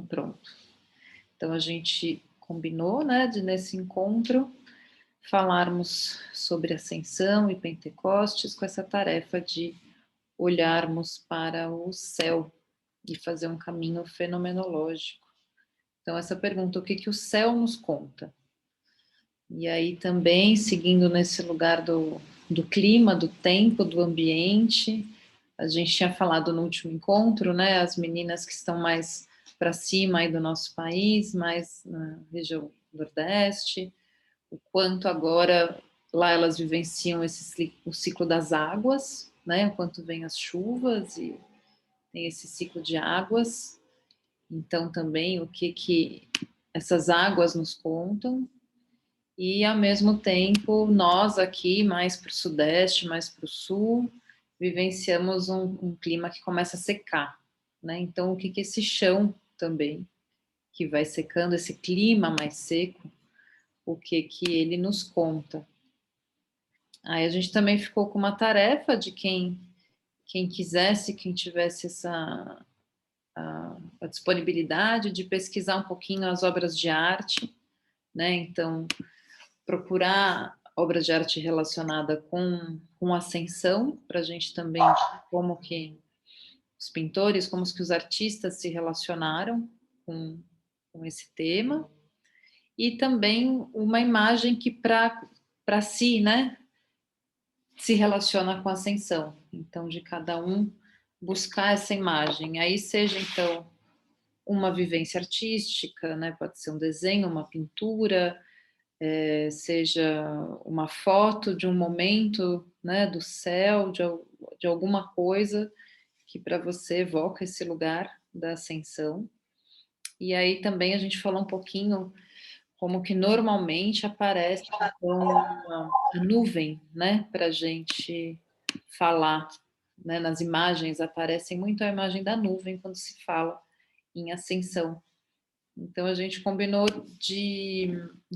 Então, pronto. Então, a gente combinou, né, de nesse encontro falarmos sobre ascensão e Pentecostes com essa tarefa de olharmos para o céu e fazer um caminho fenomenológico. Então, essa pergunta, o que que o céu nos conta? E aí também, seguindo nesse lugar do clima, do tempo, do ambiente, a gente tinha falado no último encontro, né, as meninas que estão mais para cima aí do nosso país, mais na região Nordeste, o quanto agora lá elas vivenciam o ciclo das águas, né, o quanto vem as chuvas e tem esse ciclo de águas. Então também o que que essas águas nos contam e ao mesmo tempo nós aqui mais para o sudeste, mais para o sul, vivenciamos um clima que começa a secar, né? Então o que que esse chão também que vai secando, esse clima mais seco, o que que ele nos conta? Aí a gente também ficou com uma tarefa de quem quisesse, quem tivesse a disponibilidade de pesquisar um pouquinho as obras de arte, né? Então, procurar obras de arte relacionada com ascensão, para a gente também como que os pintores, como que os artistas se relacionaram com esse tema, e também uma imagem que para si, né, se relaciona com a ascensão. Então, de cada um buscar essa imagem. Aí seja, então, uma vivência artística, né? Pode ser um desenho, uma pintura, seja uma foto de um momento, né, do céu, de alguma coisa que para você evoca esse lugar da ascensão. E aí também a gente falou um pouquinho como que normalmente aparece então, a nuvem, né, para a gente falar, né, nas imagens aparecem muito a imagem da nuvem quando se fala em ascensão. Então a gente combinou de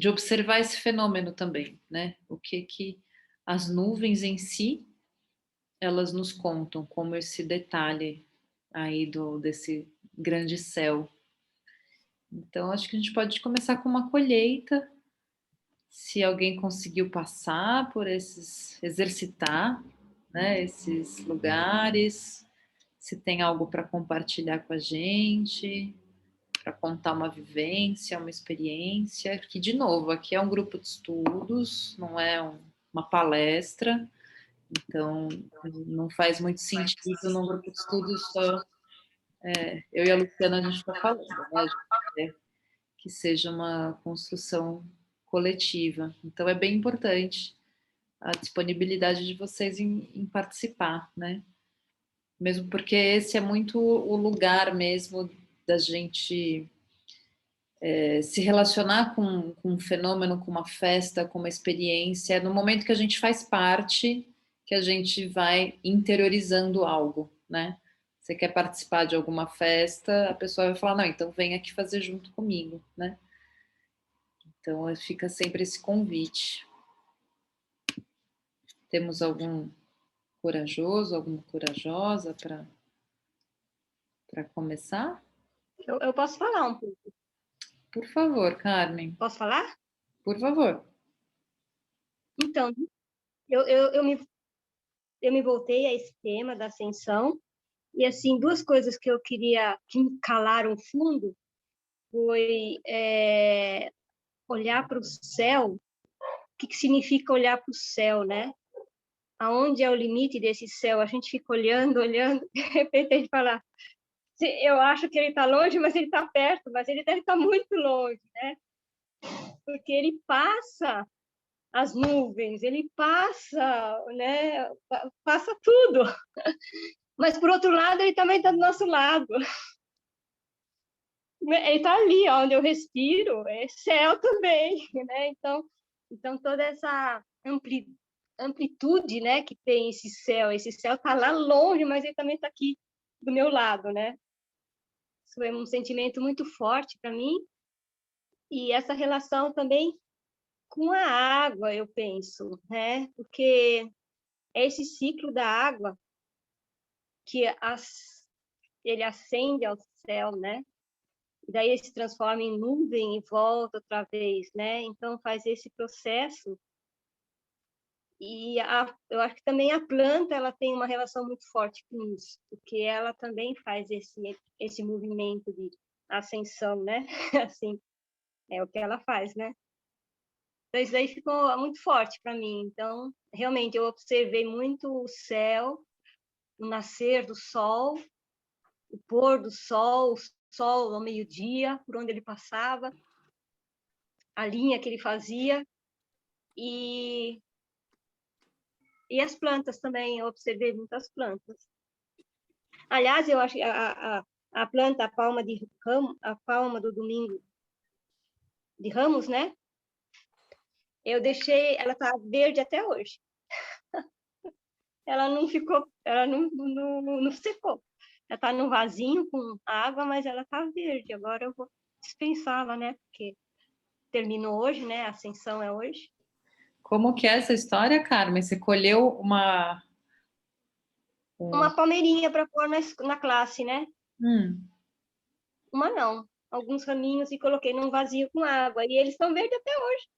observar esse fenômeno também, né? O que que as nuvens em si elas nos contam, como esse detalhe aí desse grande céu. Então acho que a gente pode começar com uma colheita. Se alguém conseguiu passar por esses, exercitar, né, esses lugares, se tem algo para compartilhar com a gente, para contar uma vivência, uma experiência, que, de novo, aqui é um grupo de estudos, não é uma palestra, então não faz muito sentido num grupo de estudos só eu e a Luciana a gente está falando, né? A gente quer que seja uma construção coletiva. Então é bem importante a disponibilidade de vocês em participar, né? Mesmo porque esse é muito o lugar mesmo da gente se relacionar com um fenômeno, com uma festa, com uma experiência, no momento que a gente faz parte, que a gente vai interiorizando algo, né? Você quer participar de alguma festa, a pessoa vai falar, não, então vem aqui fazer junto comigo, né? Então fica sempre esse convite. Temos algum corajoso, alguma corajosa para começar? Eu posso falar um pouco. Por favor, Carmen. Posso falar? Por favor. Então, eu me voltei a esse tema da ascensão, e, assim, duas coisas que eu queria que me calaram fundo foi olhar para o céu. O que significa olhar para o céu, né? Aonde é o limite desse céu? A gente fica olhando, olhando, de repente a gente fala, eu acho que ele está longe, mas ele está perto, mas ele deve estar muito longe, né? Porque ele passa as nuvens, ele passa, né? Passa tudo. Mas, por outro lado, ele também está do nosso lado. Ele está ali, onde eu respiro, é céu também, né? Então toda essa amplitude, né, que tem esse céu está lá longe, mas ele também está aqui do meu lado, né? Isso é um sentimento muito forte para mim, e essa relação também com a água, eu penso, né? Porque é esse ciclo da água que ele ascende ao céu, né? e daí ele se transforma em nuvem e volta outra vez, né? Então faz esse processo. E eu acho que também a planta ela tem uma relação muito forte com isso, porque ela também faz esse movimento de ascensão, né? Assim, é o que ela faz, né? Então isso daí ficou muito forte para mim. Então, realmente eu observei muito o céu, o nascer do sol, o pôr do sol, o sol ao meio-dia, por onde ele passava, a linha que ele fazia e as plantas também, eu observei muitas plantas. Aliás, eu acho que a planta, a palma de ramo, a palma do domingo de Ramos, né? Eu deixei, ela tá verde até hoje. Ela não ficou, ela não secou. Ela tá num vasinho com água, mas ela tá verde. Agora eu vou dispensá-la, né? Porque terminou hoje, né? A ascensão é hoje. Como que é essa história, Carmen? Você colheu Uma palmeirinha para pôr na classe, né? Hum. Uma não, alguns raminhos e coloquei num vasinho com água. E eles estão verdes até hoje.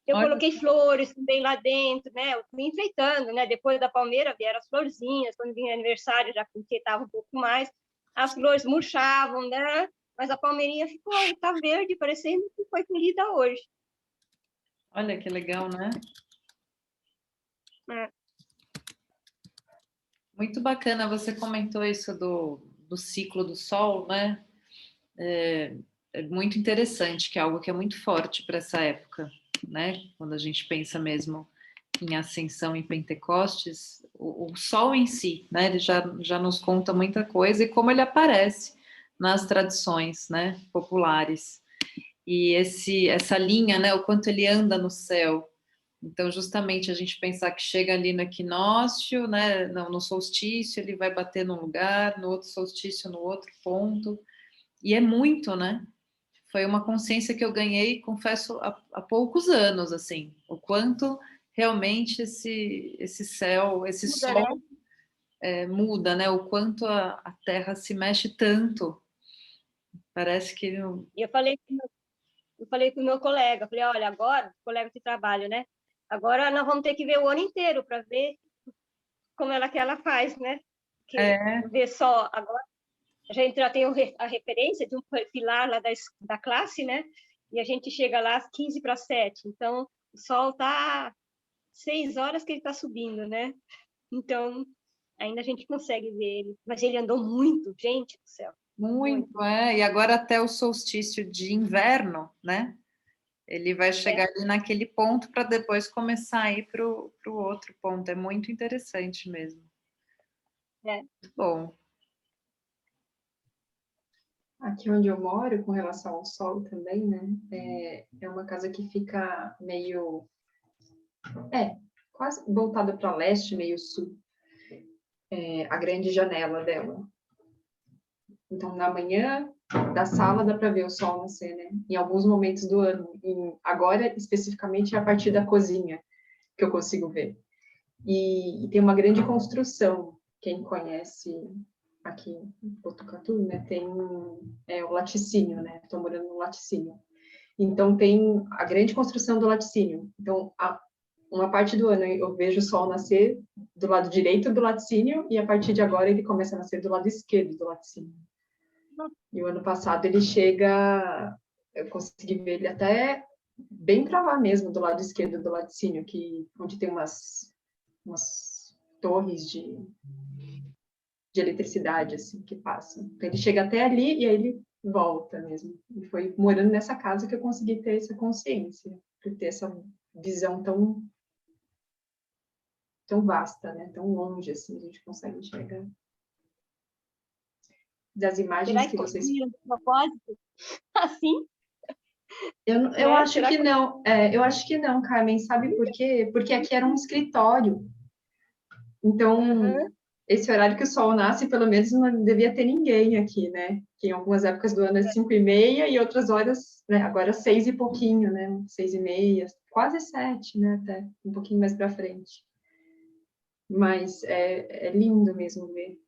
Eu Olha, coloquei flores também lá dentro, né? Eu fui enfeitando, né? Depois da palmeira vieram as florzinhas. Quando vinha aniversário, já enfeitava um pouco mais. As flores murchavam, né? Mas a palmeirinha ficou, tá verde, parecendo que foi colhida hoje. olha que legal, né? É. Muito bacana, você comentou isso do ciclo do sol, né? É muito interessante, que é algo que é muito forte para essa época, né? Quando a gente pensa mesmo em ascensão em Pentecostes, o sol em si, né? Ele já nos conta muita coisa e como ele aparece nas tradições, né? Populares. E essa linha, né? O quanto ele anda no céu. Então, justamente a gente pensar que chega ali no equinócio, né? No solstício, ele vai bater num lugar, no outro solstício, no outro ponto. E é muito, né? Foi uma consciência que eu ganhei, confesso, há poucos anos, assim, o quanto realmente esse céu, esse Muda, né? sol muda, né? O quanto a Terra se mexe tanto. Parece que E eu falei com o meu colega, falei, olha, agora, colega de trabalho, né? Agora nós vamos ter que ver o ano inteiro para ver como ela que ela faz, né? Porque é, ver só agora a gente já tem a referência de um pilar lá da classe, né? E a gente chega lá às 15 para 7. Então, o sol está 6 horas que ele está subindo, né? Então, ainda a gente consegue ver ele. Mas ele andou muito, gente do céu. Muito. muito, é. E agora até o solstício de inverno, né? Ele vai chegar ali naquele ponto para depois começar a ir para o outro ponto. É muito interessante mesmo. É. Muito bom. Aqui onde eu moro, com relação ao sol também, né? É uma casa que fica meio... quase voltada para leste, meio sul. A grande janela dela. Então, na manhã da sala dá para ver o sol nascer, né? Em alguns momentos do ano. Agora, especificamente, é a partir da cozinha que eu consigo ver. E tem uma grande construção. Quem conhece aqui em Botucatu, né? Tem o laticínio, né? Estou morando no laticínio. Então, tem a grande construção do laticínio. Então, uma parte do ano eu vejo o sol nascer do lado direito do laticínio e a partir de agora ele começa a nascer do lado esquerdo do laticínio. E o ano passado ele chega, eu consegui ver ele até bem para lá mesmo, do lado esquerdo do laticínio, onde tem umas torres de eletricidade, assim, que passam. Então ele chega até ali e aí ele volta mesmo. E foi morando nessa casa que eu consegui ter essa consciência, de ter essa visão tão vasta, né? Tão longe, assim, a gente consegue enxergar. Das imagens Será que que vocês... construíram de propósito? Assim? Eu acho Será que não. Eu acho que não, Carmen. Sabe por quê? Porque aqui era um escritório. Então, esse horário que o sol nasce, pelo menos não devia ter ninguém aqui, né? Que em algumas épocas do ano é 5h30 e outras horas, né? Agora 6 e pouquinho, né? 6h30, quase 7, né? Até um pouquinho mais para frente. Mas é lindo mesmo ver.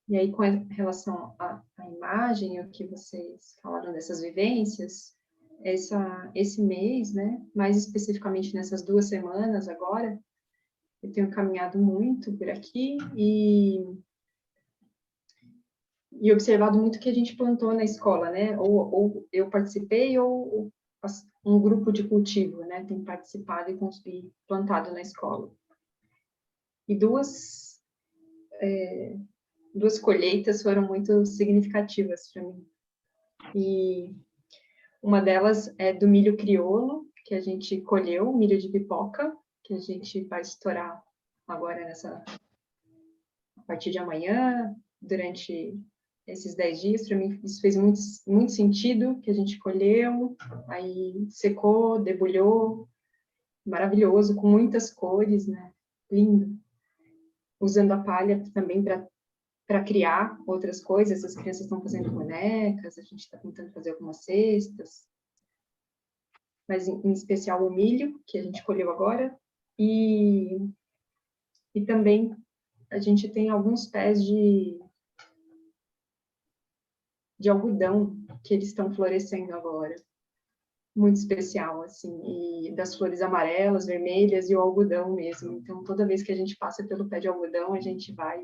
E aí, com relação à imagem, viagem, o que vocês falaram dessas vivências, esse mês, né, mais especificamente nessas 2 semanas agora, eu tenho caminhado muito por aqui e observado muito o que a gente plantou na escola, né? Ou eu participei, ou um grupo de cultivo, né? Tem participado e plantado na escola. E duas colheitas foram muito significativas para mim. E uma delas é do milho crioulo, que a gente colheu, milho de pipoca, que a gente vai estourar agora a partir de amanhã, durante esses 10 dias. Para mim, isso fez muito sentido, que a gente colheu, aí secou, debulhou, maravilhoso, com muitas cores, né? Lindo. Usando a palha também para criar outras coisas. As crianças estão fazendo bonecas, a gente está tentando fazer algumas cestas, mas em especial o milho, que a gente colheu agora, e também a gente tem alguns pés de algodão que eles estão florescendo agora. Muito especial, assim, e das flores amarelas, vermelhas e o algodão mesmo. Então, toda vez que a gente passa pelo pé de algodão, a gente vai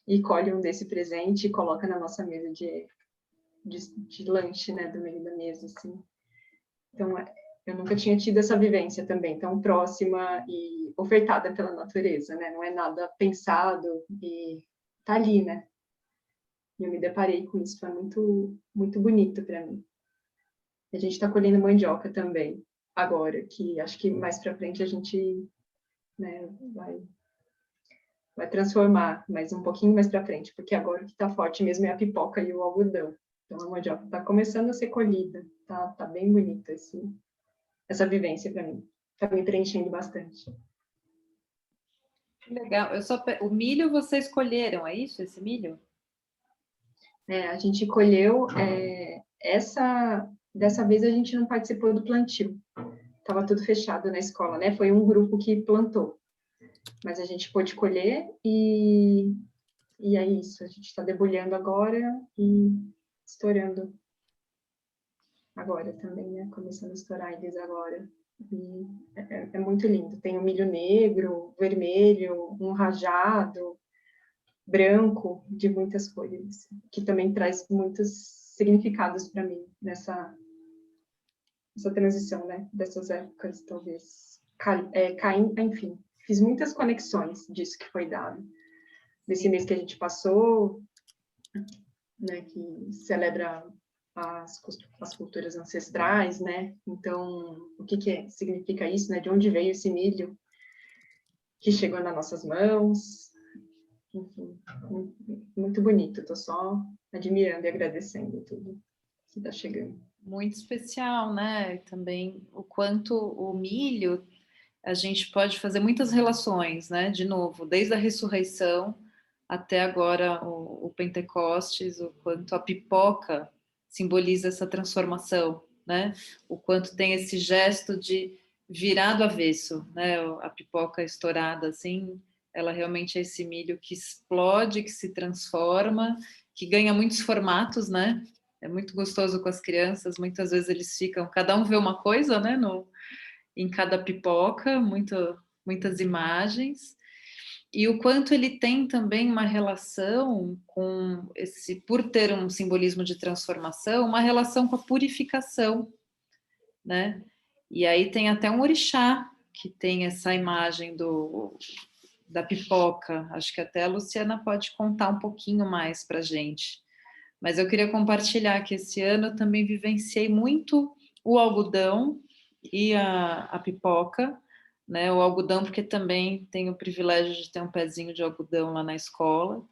e colhe um desse presente e coloca na nossa mesa de lanche, né, do meio da mesa, assim. Então, eu nunca tinha tido essa vivência também, tão próxima e ofertada pela natureza, né? Não é nada pensado e tá ali, né? E eu me deparei com isso, foi muito, muito bonito para mim. E a gente está colhendo mandioca também, agora, que acho que mais para frente a gente, né, vai transformar, mas um pouquinho mais para frente, porque agora o que está forte mesmo é a pipoca e o algodão. Então a mandioca está começando a ser colhida, tá bem bonita essa vivência para mim. Está me preenchendo bastante. Legal. O milho vocês colheram, é isso? Esse milho? A gente colheu, dessa vez a gente não participou do plantio. Estava tudo fechado na escola, né? Foi um grupo que plantou. Mas a gente pôde colher e é isso. A gente está debulhando agora e estourando agora também, né? Começando a estourar eles agora. E é muito lindo. Tem o milho negro, vermelho, um rajado, branco, de muitas cores, que também traz muitos significados para mim nessa transição, né? Dessas épocas, talvez. Enfim, fiz muitas conexões disso que foi dado. Desse mês que a gente passou, né? Que celebra as culturas ancestrais, né? Então, o que significa isso, né? De onde veio esse milho que chegou nas nossas mãos? Enfim, muito bonito. Estou só admirando e agradecendo tudo que está chegando. Muito especial, né? Também o quanto o milho, a gente pode fazer muitas relações, né? De novo, desde a ressurreição até agora o Pentecostes, o quanto a pipoca simboliza essa transformação, né? O quanto tem esse gesto de virar do avesso, né? A pipoca estourada assim, ela realmente é esse milho que explode, que se transforma, que ganha muitos formatos, né? É muito gostoso com as crianças, muitas vezes eles ficam, cada um vê uma coisa, né? Em cada pipoca, muitas imagens. E o quanto ele tem também uma relação com esse, por ter um simbolismo de transformação, uma relação com a purificação, né? E aí tem até um orixá que tem essa imagem da pipoca. Acho que até a Luciana pode contar um pouquinho mais para a gente. Mas eu queria compartilhar que esse ano eu também vivenciei muito o algodão e a pipoca, né? O algodão, porque também tenho o privilégio de ter um pezinho de algodão lá na escola.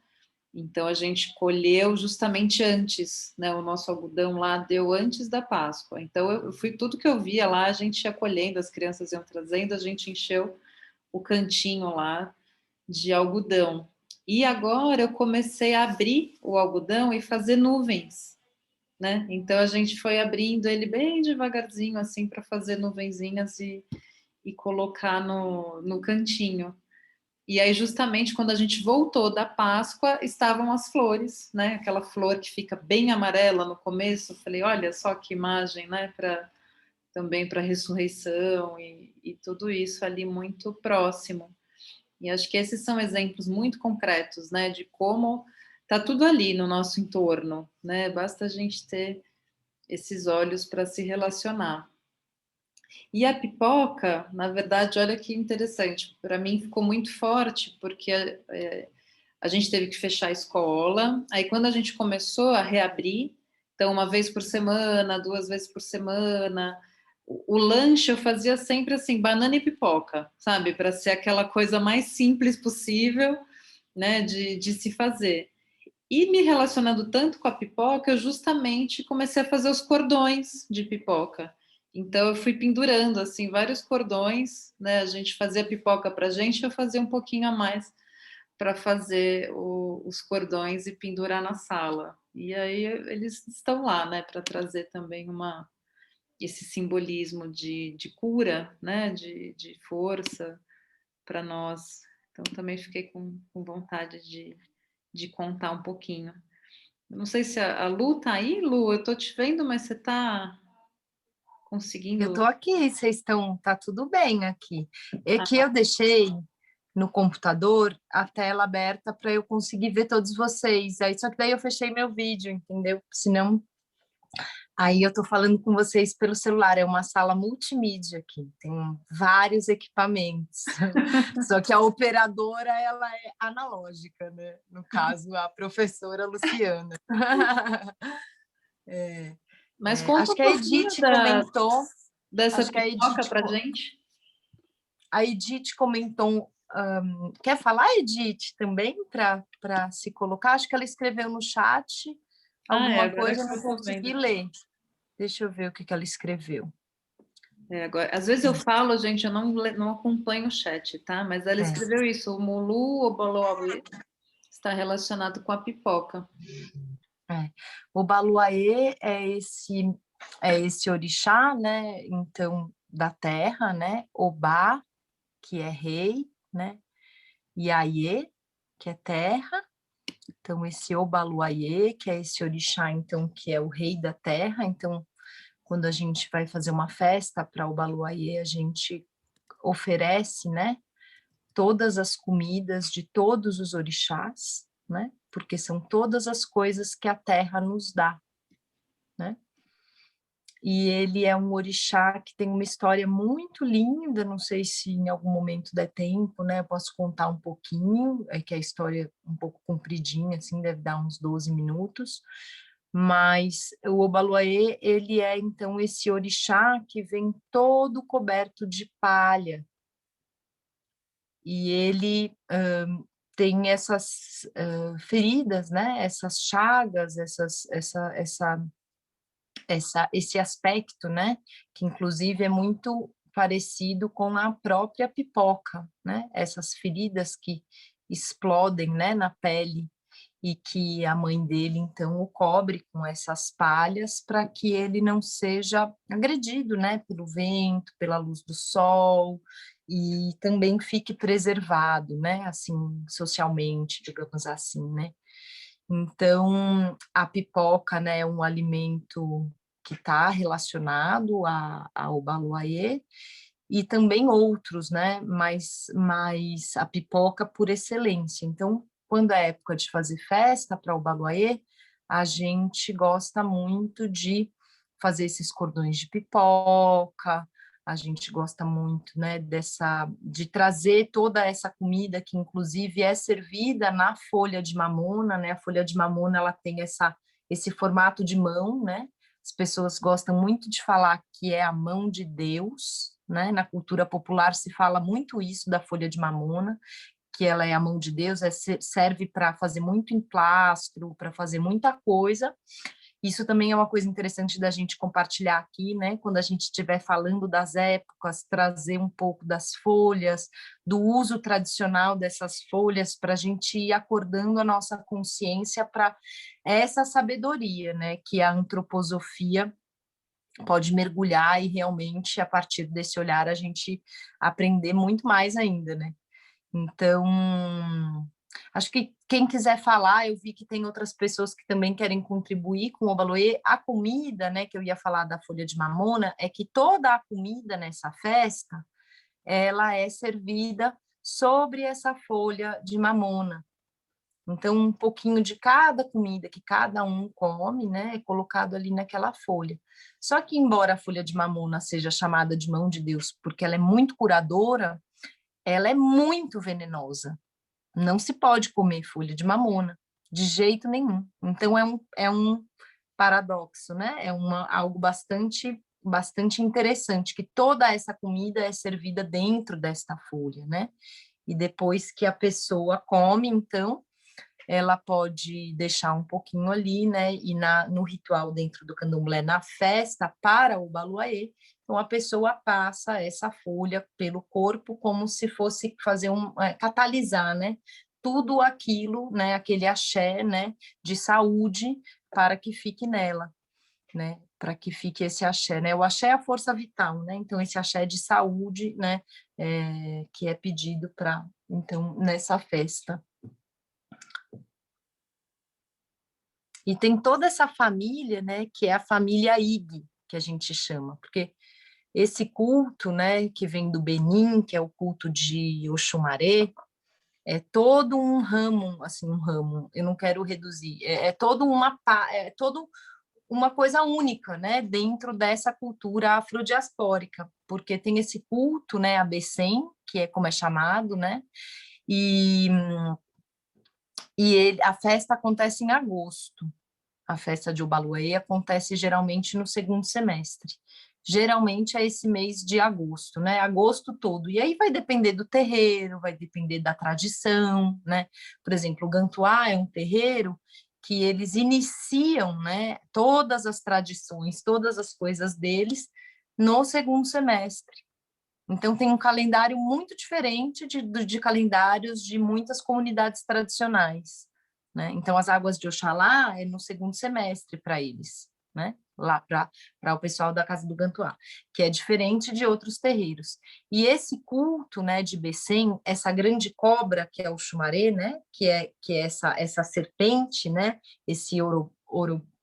Então a gente colheu justamente antes, né? O nosso algodão lá deu antes da Páscoa. Então eu fui tudo que eu via lá, a gente ia colhendo, as crianças iam trazendo, a gente encheu o cantinho lá de algodão. E agora eu comecei a abrir o algodão e fazer nuvens, né? Então a gente foi abrindo ele bem devagarzinho assim para fazer nuvenzinhas e colocar no cantinho. E aí, justamente quando a gente voltou da Páscoa, estavam as flores, né? Aquela flor que fica bem amarela no começo. Eu falei, olha só que imagem, né? Também para a ressurreição e tudo isso ali muito próximo. E acho que esses são exemplos muito concretos, né? De como tá tudo ali no nosso entorno, né? Basta a gente ter esses olhos para se relacionar. E a pipoca, na verdade, olha que interessante, para mim ficou muito forte, porque a gente teve que fechar a escola, aí quando a gente começou a reabrir, então uma vez por semana, 2 vezes por semana, o lanche eu fazia sempre assim, banana e pipoca, sabe? Para ser aquela coisa mais simples possível, né, de se fazer. E me relacionando tanto com a pipoca, eu justamente comecei a fazer os cordões de pipoca. Então eu fui pendurando assim vários cordões, né? A gente fazia pipoca para a gente, eu fazia um pouquinho a mais para fazer os cordões e pendurar na sala. E aí eles estão lá, né? Para trazer também esse simbolismo de cura, né? De força para nós. Então também fiquei com vontade de contar um pouquinho. Eu não sei se a Lu tá aí, Lu, eu tô te vendo, mas você tá Eu conseguindo. tô aqui, vocês estão, tá tudo bem aqui. É que Ah, eu deixei no computador a tela aberta para eu conseguir ver todos vocês. Aí só que daí eu fechei meu vídeo, entendeu? Senão aí eu tô falando com vocês pelo celular, é uma sala multimídia aqui, tem vários equipamentos. Só que a operadora ela é analógica, né? No caso, a professora Luciana. É, mas conta acho um que a pouquinho Edith comentou, dessa acho que pipoca pra gente. A Edith comentou. Quer falar, Edith, também, para se colocar? Acho que ela escreveu no chat Ah, é, alguma agora coisa, eu que não eu tô vendo consegui aqui. ler. Deixa eu ver o que ela escreveu. É, agora, às vezes eu falo, gente, eu não acompanho o chat, tá? Mas ela É, escreveu isso, o Mulu Obaloauê está relacionado com a pipoca. é. O Baluaê é esse orixá, né? Então, da terra, né? Obá, que é rei, né? Iaiê, que é terra. Então, esse Obaluaiê, que é esse orixá, então, que é o rei da terra. Então, quando a gente vai fazer uma festa para o Baluaiê, a gente oferece, né, todas as comidas de todos os orixás, né? Porque são todas as coisas que a terra nos dá, né? E ele é um orixá que tem uma história muito linda, não sei se em algum momento der tempo, né? Eu posso contar um pouquinho, é que a história é um pouco compridinha, assim, deve dar uns 12 minutos, mas o Obaluaê, ele é, então, esse orixá que vem todo coberto de palha, e ele tem essas feridas, né? Essas chagas, esse aspecto, né? Que inclusive é muito parecido com a própria pipoca, né? Essas feridas que explodem, né, na pele e que a mãe dele então o cobre com essas palhas para que ele não seja agredido, né, pelo vento, pela luz do sol e também fique preservado, né, assim, socialmente, digamos assim, né? Então, a pipoca, né, é um alimento que está relacionado ao Baluayê e também outros, né, mas a pipoca por excelência. Então, quando é época de fazer festa para o Baluayê, a gente gosta muito de fazer esses cordões de pipoca, a gente gosta muito, né, de trazer toda essa comida que inclusive é servida na folha de mamona, né? A folha de mamona ela tem esse formato de mão, né? As pessoas gostam muito de falar que é a mão de Deus, né? Na cultura popular se fala muito isso da folha de mamona, que ela é a mão de Deus, serve para fazer muito emplastro, para fazer muita coisa. Isso também é uma coisa interessante da gente compartilhar aqui, né? Quando a gente estiver falando das épocas, trazer um pouco das folhas, do uso tradicional dessas folhas, para a gente ir acordando a nossa consciência para essa sabedoria, né? Que a antroposofia pode mergulhar e realmente, a partir desse olhar, a gente aprender muito mais ainda, né? Então, acho que quem quiser falar, eu vi que tem outras pessoas que também querem contribuir com o Obaloaiê. A comida, né, que eu ia falar da folha de mamona, é que toda a comida nessa festa, ela é servida sobre essa folha de mamona. Então, um pouquinho de cada comida que cada um come, né, é colocado ali naquela folha. Só que, embora a folha de mamona seja chamada de mão de Deus, porque ela é muito curadora, ela é muito venenosa. Não se pode comer folha de mamona, de jeito nenhum. Então, é um paradoxo, né? É algo bastante interessante, que toda essa comida é servida dentro desta folha, né? E depois que a pessoa come, então, ela pode deixar um pouquinho ali, né? E no ritual dentro do candomblé, na festa para o Obaloaiê, então a pessoa passa essa folha pelo corpo como se fosse fazer catalisar, né? Tudo aquilo, né? Aquele axé, né? De saúde para que fique nela, né? Para que fique esse axé, né? O axé é a força vital, né? Então esse axé de saúde, né? Que é pedido para, então, nessa festa. E tem toda essa família, né, que é a família Ig, que a gente chama, porque esse culto, né, que vem do Benin, que é o culto de Oxumaré, é todo um ramo, assim, eu não quero reduzir, é todo uma coisa única, né, dentro dessa cultura afrodiaspórica, porque tem esse culto, né, a Bessem, que é como é chamado, né, e a festa acontece em agosto. A festa de Obaloaiê acontece geralmente no segundo semestre. Geralmente é esse mês de agosto, né? Agosto todo. E aí vai depender do terreiro, vai depender da tradição, né? Por exemplo, o Gantuá é um terreiro que eles iniciam, né, todas as tradições, todas as coisas deles no segundo semestre. Então, tem um calendário muito diferente de calendários de muitas comunidades tradicionais, né? Então, as águas de Oxalá é no segundo semestre para eles, né? Lá para o pessoal da Casa do Gantuá, que é diferente de outros terreiros. E esse culto, né, de Bessem, essa grande cobra que é o Xumaré, né, que é essa serpente, né, esse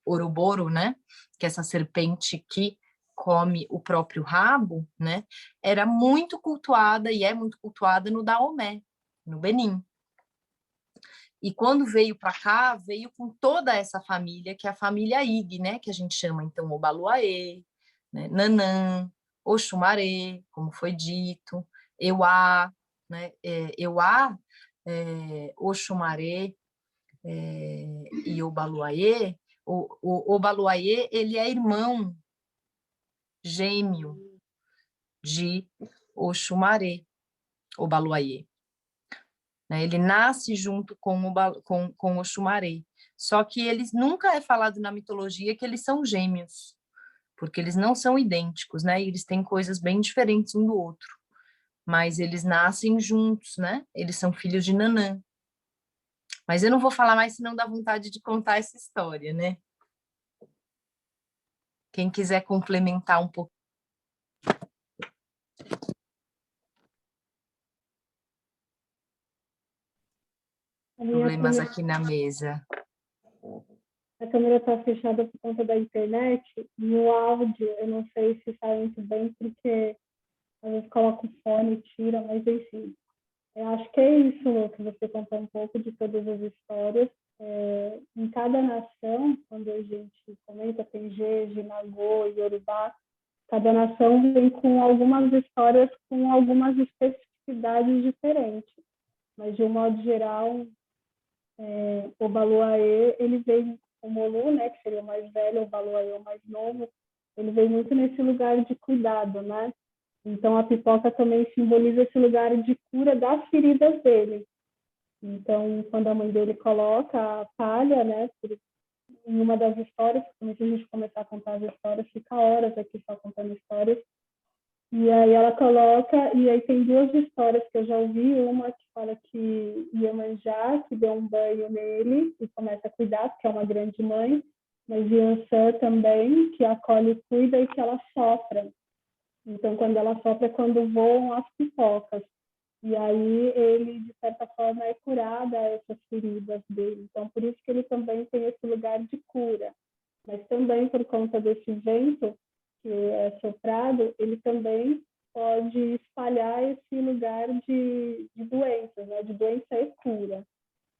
oroboro, né, que é essa serpente que come o próprio rabo, né, era muito cultuada e é muito cultuada no Daomé, no Benin. E quando veio para cá, veio com toda essa família, que é a família Ig, né, que a gente chama então Obaloaiê, né, Nanã, Oxumaré, como foi dito, Euá, né, Euá, Oxumaré e Obaloaiê. O Obaloaiê, ele é irmão gêmeo de Oxumaré, Obaloaiê, né? Ele nasce junto com Oxumaré. Só que eles nunca é falado na mitologia que eles são gêmeos, porque eles não são idênticos, né? E eles têm coisas bem diferentes um do outro. Mas eles nascem juntos, né? Eles são filhos de Nanã. Mas eu não vou falar mais, senão dá vontade de contar essa história, né? Quem quiser complementar um pouco. Problemas aqui na mesa. A câmera está fechada por conta da internet e o áudio, eu não sei se sai muito bem, porque às vezes coloca o fone e tira, mas enfim. Eu acho que é isso, Lu, que você contou um pouco de todas as histórias. Em cada nação, quando a gente comenta, tem Jeje, Nagô, Yorubá, cada nação vem com algumas histórias com algumas especificidades diferentes. Mas, de um modo geral, o Obaloaiê, ele vem, o Molu, né, que seria o mais velho, o Obaloaiê o mais novo, ele vem muito nesse lugar de cuidado, né? Então, a pipoca também simboliza esse lugar de cura das feridas dele. Então, quando a mãe dele coloca a palha, né, em uma das histórias, quando a gente começar a contar as histórias, fica horas aqui só contando histórias, e aí ela coloca, e aí tem duas histórias que eu já ouvi, uma que fala que Iemanjá, que deu um banho nele e começa a cuidar, porque é uma grande mãe, mas Iansã também, que acolhe e cuida e que ela sopra. Então, quando ela sopra é quando voam as pipocas. E aí ele, de certa forma, é curado a essas feridas dele. Então, por isso que ele também tem esse lugar de cura. Mas também por conta desse vento que é soprado, ele também pode espalhar esse lugar de doenças, né? De doença e cura.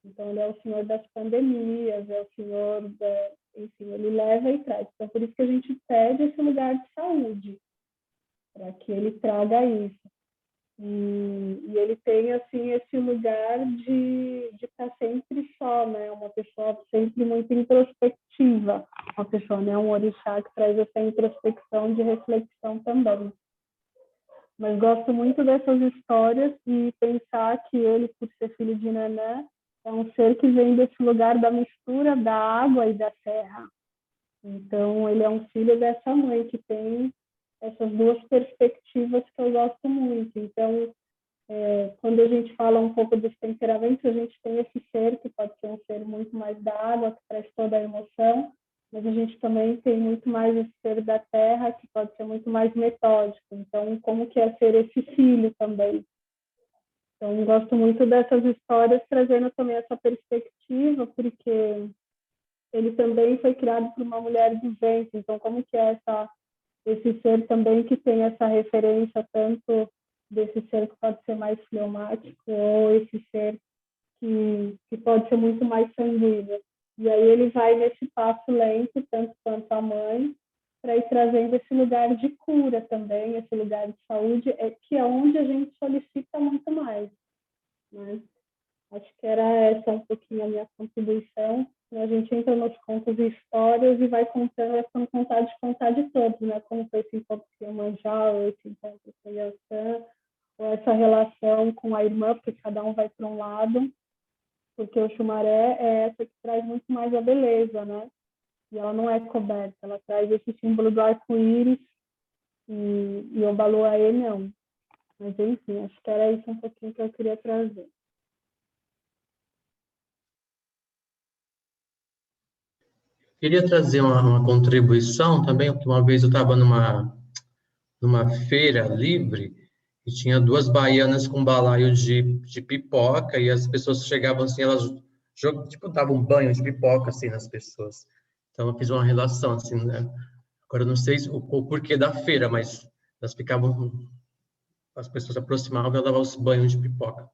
Então, ele é o senhor das pandemias, é o senhor da... Enfim, ele leva e traz. Então, por isso que a gente pede esse lugar de saúde, para que ele traga isso. E ele tem, assim, esse lugar de estar sempre só, né? Uma pessoa sempre muito introspectiva. Uma pessoa, né? Um orixá que traz essa introspecção de reflexão também. Mas gosto muito dessas histórias e pensar que ele, por ser filho de Nanã, é um ser que vem desse lugar da mistura da água e da terra. Então, ele é um filho dessa mãe que tem essas duas perspectivas que eu gosto muito. Então, quando a gente fala um pouco dos temperamentos, a gente tem esse ser que pode ser um ser muito mais da água, que traz toda a emoção, mas a gente também tem muito mais esse ser da terra, que pode ser muito mais metódico. Então, como que é ser esse filho também? Então, gosto muito dessas histórias, trazendo também essa perspectiva, porque ele também foi criado por uma mulher do vento. Então, como que é esse ser também que tem essa referência tanto desse ser que pode ser mais fleumático ou esse ser que pode ser muito mais sanguíneo. E aí ele vai nesse passo lento, tanto quanto a mãe, para ir trazendo esse lugar de cura também, esse lugar de saúde, que é onde a gente solicita muito mais, né? Acho que era essa um pouquinho a minha contribuição. A gente entra nos contos e histórias e vai contando, vai ficando com vontade de contar de todos, né? Como foi esse encontro com Iemanjá, ou esse encontro com Yansan, ou essa relação com a irmã, porque cada um vai para um lado, porque o Xumaré é essa que traz muito mais a beleza, né? E ela não é coberta, ela traz esse símbolo do arco-íris e o Baluaê não. Mas, enfim, acho que era isso um pouquinho que eu queria trazer. Queria trazer uma contribuição também, porque uma vez eu estava numa feira livre e tinha duas baianas com balaio de pipoca e as pessoas chegavam assim, elas tipo, davam um banho de pipoca assim nas pessoas. Então eu fiz uma relação assim, né? Agora eu não sei o porquê da feira, mas elas ficavam, as pessoas se aproximavam e ela dava os banhos de pipoca.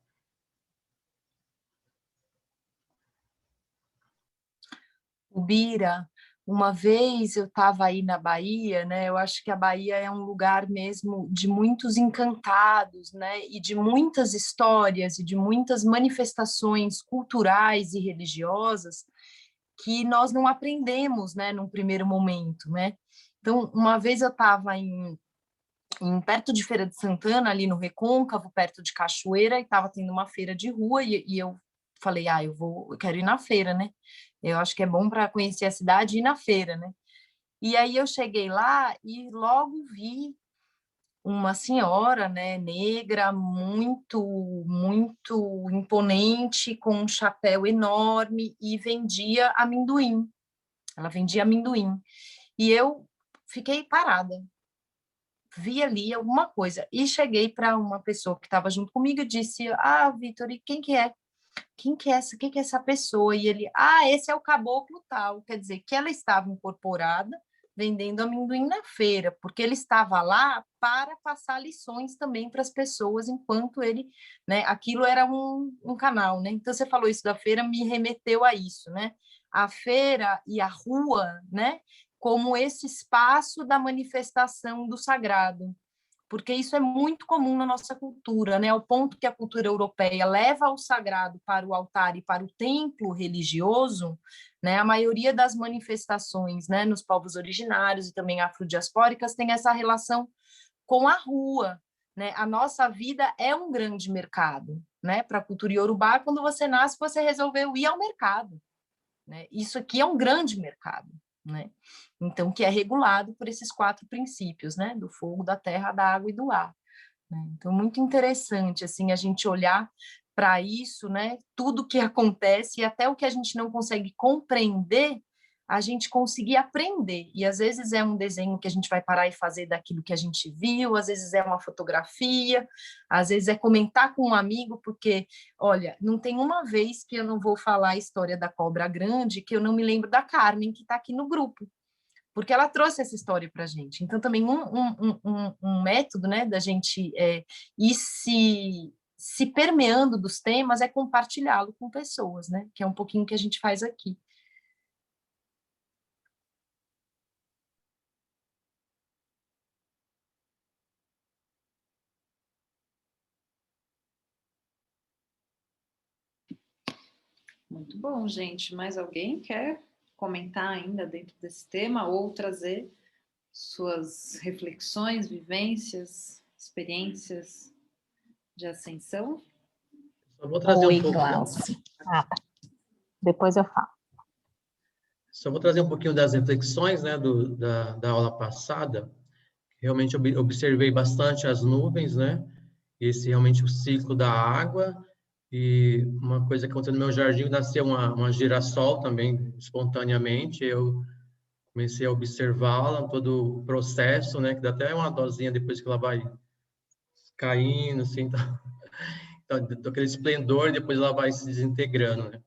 Bira, uma vez eu estava aí na Bahia, né? Eu acho que a Bahia é um lugar mesmo de muitos encantados, né? E de muitas histórias e de muitas manifestações culturais e religiosas que nós não aprendemos, né? Num primeiro momento, né? Então, uma vez eu estava perto de Feira de Santana, ali no Recôncavo, perto de Cachoeira, e estava tendo uma feira de rua, e eu falei, eu quero ir na feira, né? Eu acho que é bom para conhecer a cidade e ir na feira, né? E aí eu cheguei lá e logo vi uma senhora, né, negra, muito imponente, com um chapéu enorme e vendia amendoim. Ela vendia amendoim. E eu fiquei parada, vi ali alguma coisa. E cheguei para uma pessoa que estava junto comigo e disse: Ah, Vitor, e quem que é? Quem que é essa pessoa? E ele: Ah, esse é o caboclo tal. Quer dizer, que ela estava incorporada vendendo amendoim na feira, porque ele estava lá para passar lições também para as pessoas, enquanto ele, né, aquilo era um canal, né? Então, você falou isso da feira, me remeteu a isso, né? A feira e a rua, né? Como esse espaço da manifestação do sagrado, porque isso é muito comum na nossa cultura, né? Ao ponto que a cultura europeia leva o sagrado para o altar e para o templo religioso, né? A maioria das manifestações, né, nos povos originários e também afrodiaspóricas tem essa relação com a rua, né? A nossa vida é um grande mercado, né? Para a cultura iorubá, quando você nasce, você resolveu ir ao mercado, né? Isso aqui é um grande mercado, né? Então, que é regulado por esses 4 princípios, né? Do fogo, da terra, da água e do ar, né? Então, muito interessante, assim, a gente olhar para isso, né? Tudo que acontece e até o que a gente não consegue compreender, a gente conseguir aprender. E às vezes é um desenho que a gente vai parar e fazer daquilo que a gente viu, às vezes é uma fotografia, às vezes é comentar com um amigo, porque, olha, não tem uma vez que eu não vou falar a história da cobra grande que eu não me lembro da Carmen, que está aqui no grupo, porque ela trouxe essa história para a gente. Então, também um método, né, da gente ir se permeando dos temas é compartilhá-lo com pessoas, né, que é um pouquinho que a gente faz aqui. Muito bom, gente. Mais alguém quer comentar ainda dentro desse tema ou trazer suas reflexões, vivências, experiências de ascensão? Só vou trazer Oi, Glaucia. Tá. Depois eu falo. Só vou trazer um pouquinho das reflexões, né, da aula passada. Realmente observei bastante as nuvens, né? Esse realmente o ciclo da água. E uma coisa que aconteceu no meu jardim, nasceu uma girassol também, espontaneamente. Eu comecei a observá-la, todo o processo, né? Que dá até uma dosinha depois que ela vai caindo, assim, então, aquele esplendor, depois ela vai se desintegrando, né?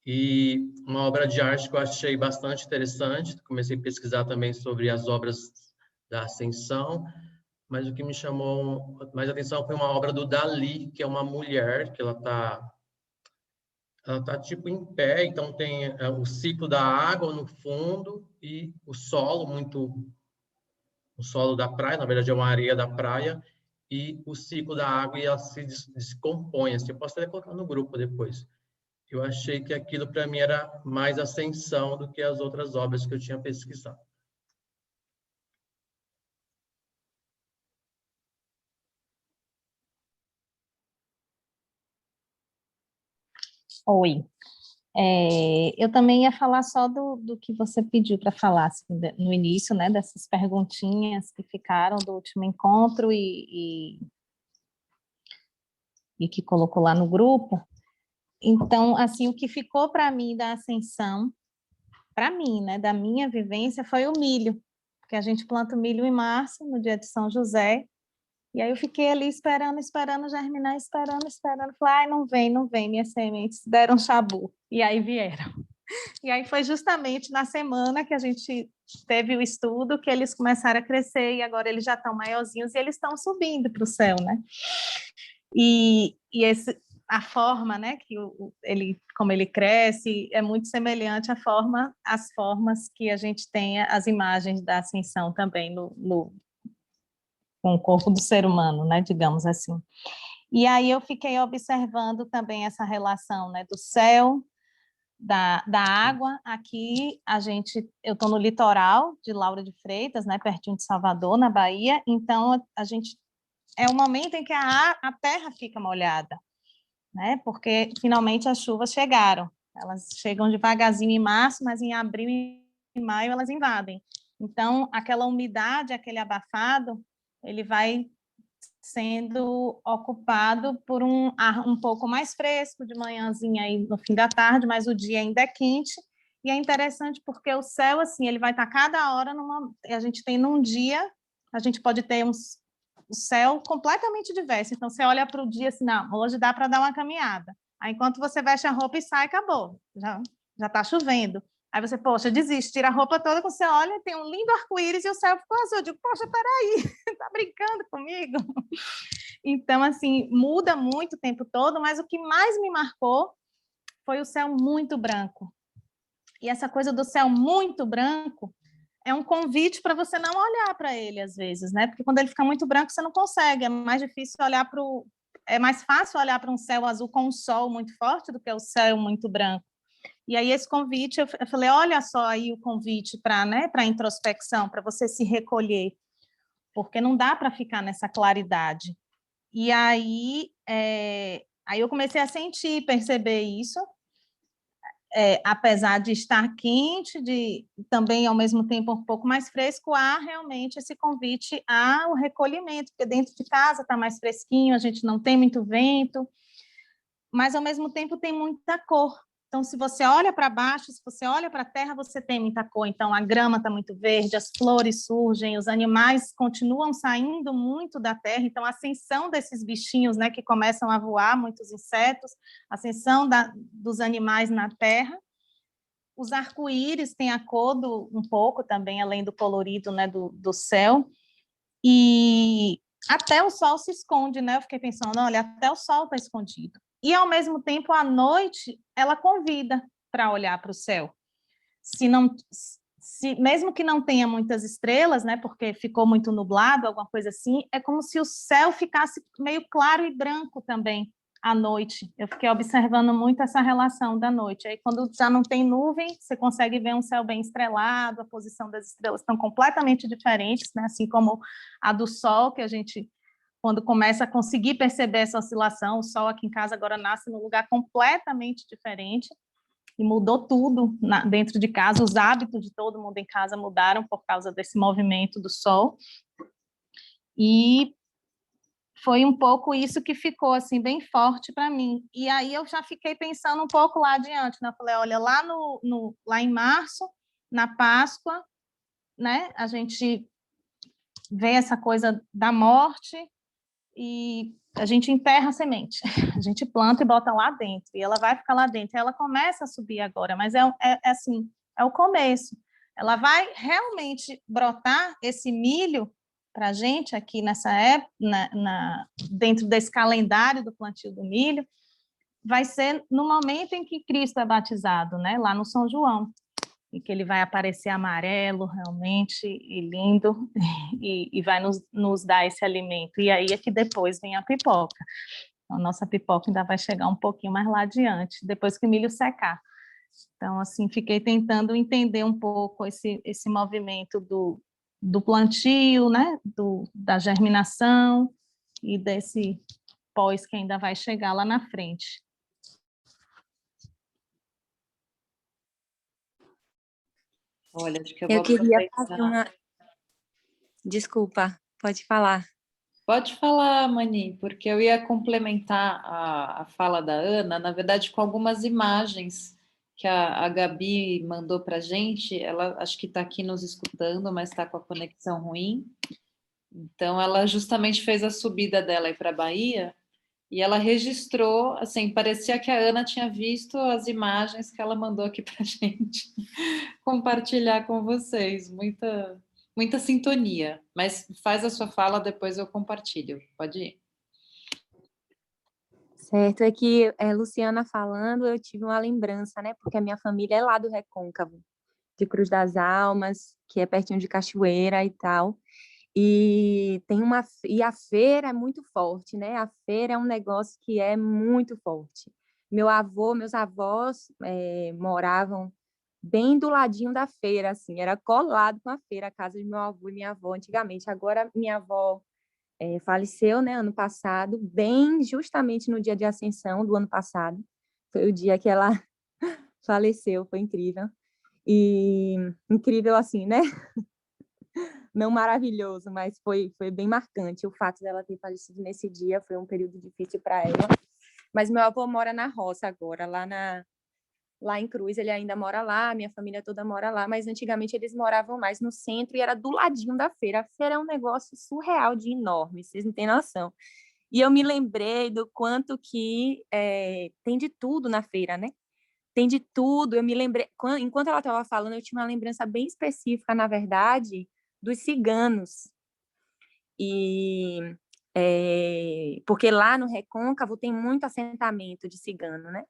E uma obra de arte que eu achei bastante interessante, comecei a pesquisar também sobre as obras da Ascensão, mas o que me chamou mais atenção foi uma obra do Dalí, que é uma mulher, que ela tá tipo em pé, então tem o ciclo da água no fundo e o solo o solo da praia, na verdade é uma areia da praia, e o ciclo da água e ela se descompõe, assim, eu posso até colocar no grupo depois. Eu achei que aquilo para mim era mais Ascensão do que as outras obras que eu tinha pesquisado. Oi. Eu também ia falar só do que você pediu para falar assim, no início, né, dessas perguntinhas que ficaram do último encontro e que colocou lá no grupo. Então, assim, o que ficou para mim da ascensão, para mim, né, da minha vivência, foi o milho, porque a gente planta o milho em março, no dia de São José, e aí eu fiquei ali esperando germinar, esperando. Falei, ai, não vem, minhas sementes deram chabu. E aí vieram. E aí foi justamente na semana que a gente teve o estudo que eles começaram a crescer e agora eles já estão maiorzinhos e eles estão subindo para o céu, né? E a forma, né, que como ele cresce, é muito semelhante às formas que a gente tem as imagens da ascensão também com o corpo do ser humano, né, digamos assim. E aí eu fiquei observando também essa relação, né, do céu, da água. Aqui eu estou no litoral de Laura de Freitas, né, pertinho de Salvador, na Bahia, então é o momento em que a terra fica molhada, né, porque finalmente as chuvas chegaram. Elas chegam devagarzinho em março, mas em abril e maio elas invadem. Então, aquela umidade, aquele abafado, ele vai sendo ocupado por um ar um pouco mais fresco de manhãzinha aí no fim da tarde, mas o dia ainda é quente. E é interessante porque o céu, assim, ele vai estar cada hora a gente tem num dia, a gente pode ter o céu completamente diverso. Então, você olha para o dia assim, não, hoje dá para dar uma caminhada. Aí, enquanto você veste a roupa e sai, acabou. Já está chovendo. Aí você, poxa, desiste, tira a roupa toda, quando você olha, tem um lindo arco-íris e o céu ficou azul. Eu digo, poxa, peraí, tá brincando comigo? Então, assim, muda muito o tempo todo, mas o que mais me marcou foi o céu muito branco. E essa coisa do céu muito branco é um convite para você não olhar para ele, às vezes, né? Porque quando ele fica muito branco, você não consegue, é mais difícil olhar é mais fácil olhar para um céu azul com um sol muito forte do que o céu muito branco. E aí esse convite, eu falei, olha só aí o convite para, né, para introspecção, para você se recolher, porque não dá para ficar nessa claridade. E aí, aí eu comecei a perceber isso, apesar de estar quente, de também, ao mesmo tempo, um pouco mais fresco, há realmente esse convite ao recolhimento, porque dentro de casa está mais fresquinho, a gente não tem muito vento, mas, ao mesmo tempo, tem muita cor Então, se você olha para baixo, se você olha para a terra, você tem muita cor. Então, a grama está muito verde, as flores surgem, os animais continuam saindo muito da terra. Então, a ascensão desses bichinhos, né, que começam a voar, muitos insetos, a ascensão dos animais na terra. Os arco-íris têm a cor um pouco também, além do colorido, né, do céu. E até o sol se esconde, né? Eu fiquei pensando, olha, até o sol está escondido. E, ao mesmo tempo, a noite, ela convida para olhar para o céu. Mesmo que não tenha muitas estrelas, né, porque ficou muito nublado, alguma coisa assim, é como se o céu ficasse meio claro e branco também à noite. Eu fiquei observando muito essa relação da noite. Aí, quando já não tem nuvem, você consegue ver um céu bem estrelado, a posição das estrelas estão completamente diferentes, né, assim como a do sol, que a gente, quando começa a conseguir perceber essa oscilação, o sol aqui em casa agora nasce num lugar completamente diferente, e mudou tudo dentro de casa, os hábitos de todo mundo em casa mudaram por causa desse movimento do sol, e foi um pouco isso que ficou assim bem forte para mim. E aí eu já fiquei pensando um pouco lá adiante, né? Eu falei, olha, lá em março, na Páscoa, né, a gente vê essa coisa da morte e a gente enterra a semente, a gente planta e bota lá dentro, e ela vai ficar lá dentro, e ela começa a subir agora, mas assim, é o começo. Ela vai realmente brotar esse milho para a gente aqui nessa época, dentro desse calendário do plantio do milho, vai ser no momento em que Cristo é batizado, né? Lá no São João, e que ele vai aparecer amarelo realmente e lindo, e vai nos dar esse alimento. E aí é que depois vem a pipoca. A nossa pipoca ainda vai chegar um pouquinho mais lá adiante, depois que o milho secar. Então, assim, fiquei tentando entender um pouco esse movimento do plantio, né? Da germinação e desse pós que ainda vai chegar lá na frente. Olha, acho que eu Eu vou queria aproveitar. fazer uma... Desculpa, pode falar. Pode falar, Mani, porque eu ia complementar a fala da Ana, na verdade, com algumas imagens que a Gabi mandou para a gente. Ela acho que está aqui nos escutando, mas está com a conexão ruim. Então, ela justamente fez a subida dela aí para a Bahia e ela registrou, assim, parecia que a Ana tinha visto as imagens que ela mandou aqui para a gente compartilhar com vocês. Muita sintonia, mas faz a sua fala, depois eu compartilho. Pode ir. Certo, é que Luciana falando, eu tive uma lembrança, né? Porque a minha família é lá do Recôncavo, de Cruz das Almas, que é pertinho de Cachoeira e tal. E a feira é muito forte, né? A feira é um negócio que é muito forte. Meus avós moravam bem do ladinho da feira, assim, era colado com a feira, a casa de meu avô e minha avó antigamente. Agora minha avó faleceu, né, ano passado, bem justamente no dia de Ascensão do ano passado. Foi o dia que ela faleceu, foi incrível. E incrível assim, né? Não maravilhoso, mas foi bem marcante. O fato dela ter falecido nesse dia foi um período difícil para ela. Mas meu avô mora na roça agora, lá em Cruz, ele ainda mora lá, minha família toda mora lá, mas antigamente eles moravam mais no centro e era do ladinho da feira. A feira é um negócio surreal de enorme, vocês não têm noção. E eu me lembrei do quanto que tem de tudo na feira, né? Tem de tudo. Eu me lembrei, enquanto ela estava falando, eu tinha uma lembrança bem específica, na verdade, dos ciganos. Porque lá no Recôncavo tem muito assentamento de cigano, né?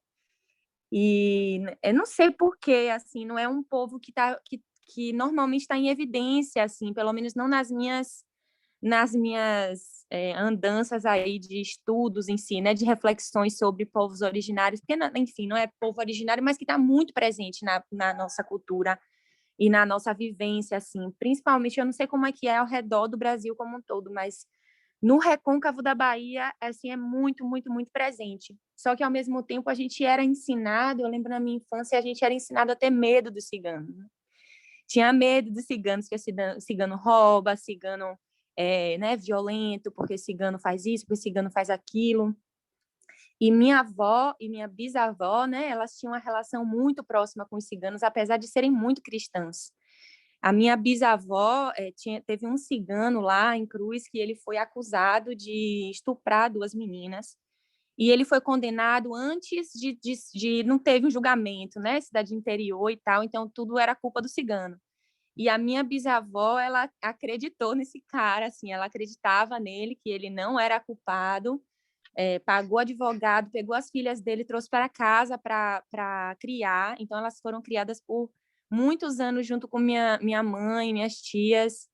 E eu não sei por quê, assim, não é um povo que normalmente está em evidência, assim, pelo menos não nas minhas andanças aí de estudos em si, né, de reflexões sobre povos originários, porque, enfim, não é povo originário, mas que está muito presente na nossa cultura e na nossa vivência, assim, principalmente, eu não sei como é que é ao redor do Brasil como um todo, mas no Recôncavo da Bahia, assim, é muito, muito, muito presente. Só que, ao mesmo tempo, a gente era ensinado, eu lembro na minha infância, a gente era ensinado a ter medo dos ciganos. Né? Tinha medo dos ciganos, porque cigano rouba, cigano né, violento, porque cigano faz isso, porque cigano faz aquilo. E minha avó e minha bisavó, né, elas tinham uma relação muito próxima com os ciganos, apesar de serem muito cristãs. A minha bisavó teve um cigano lá em Cruz que ele foi acusado de estuprar 2 meninas. E ele foi condenado antes de não teve um julgamento, né? Cidade interior e tal, então tudo era culpa do cigano. E a minha bisavó, ela acreditou nesse cara, assim, ela acreditava nele, que ele não era culpado, pagou advogado, pegou as filhas dele, trouxe para casa para criar. Então, elas foram criadas por muitos anos junto com minha mãe, minhas tias,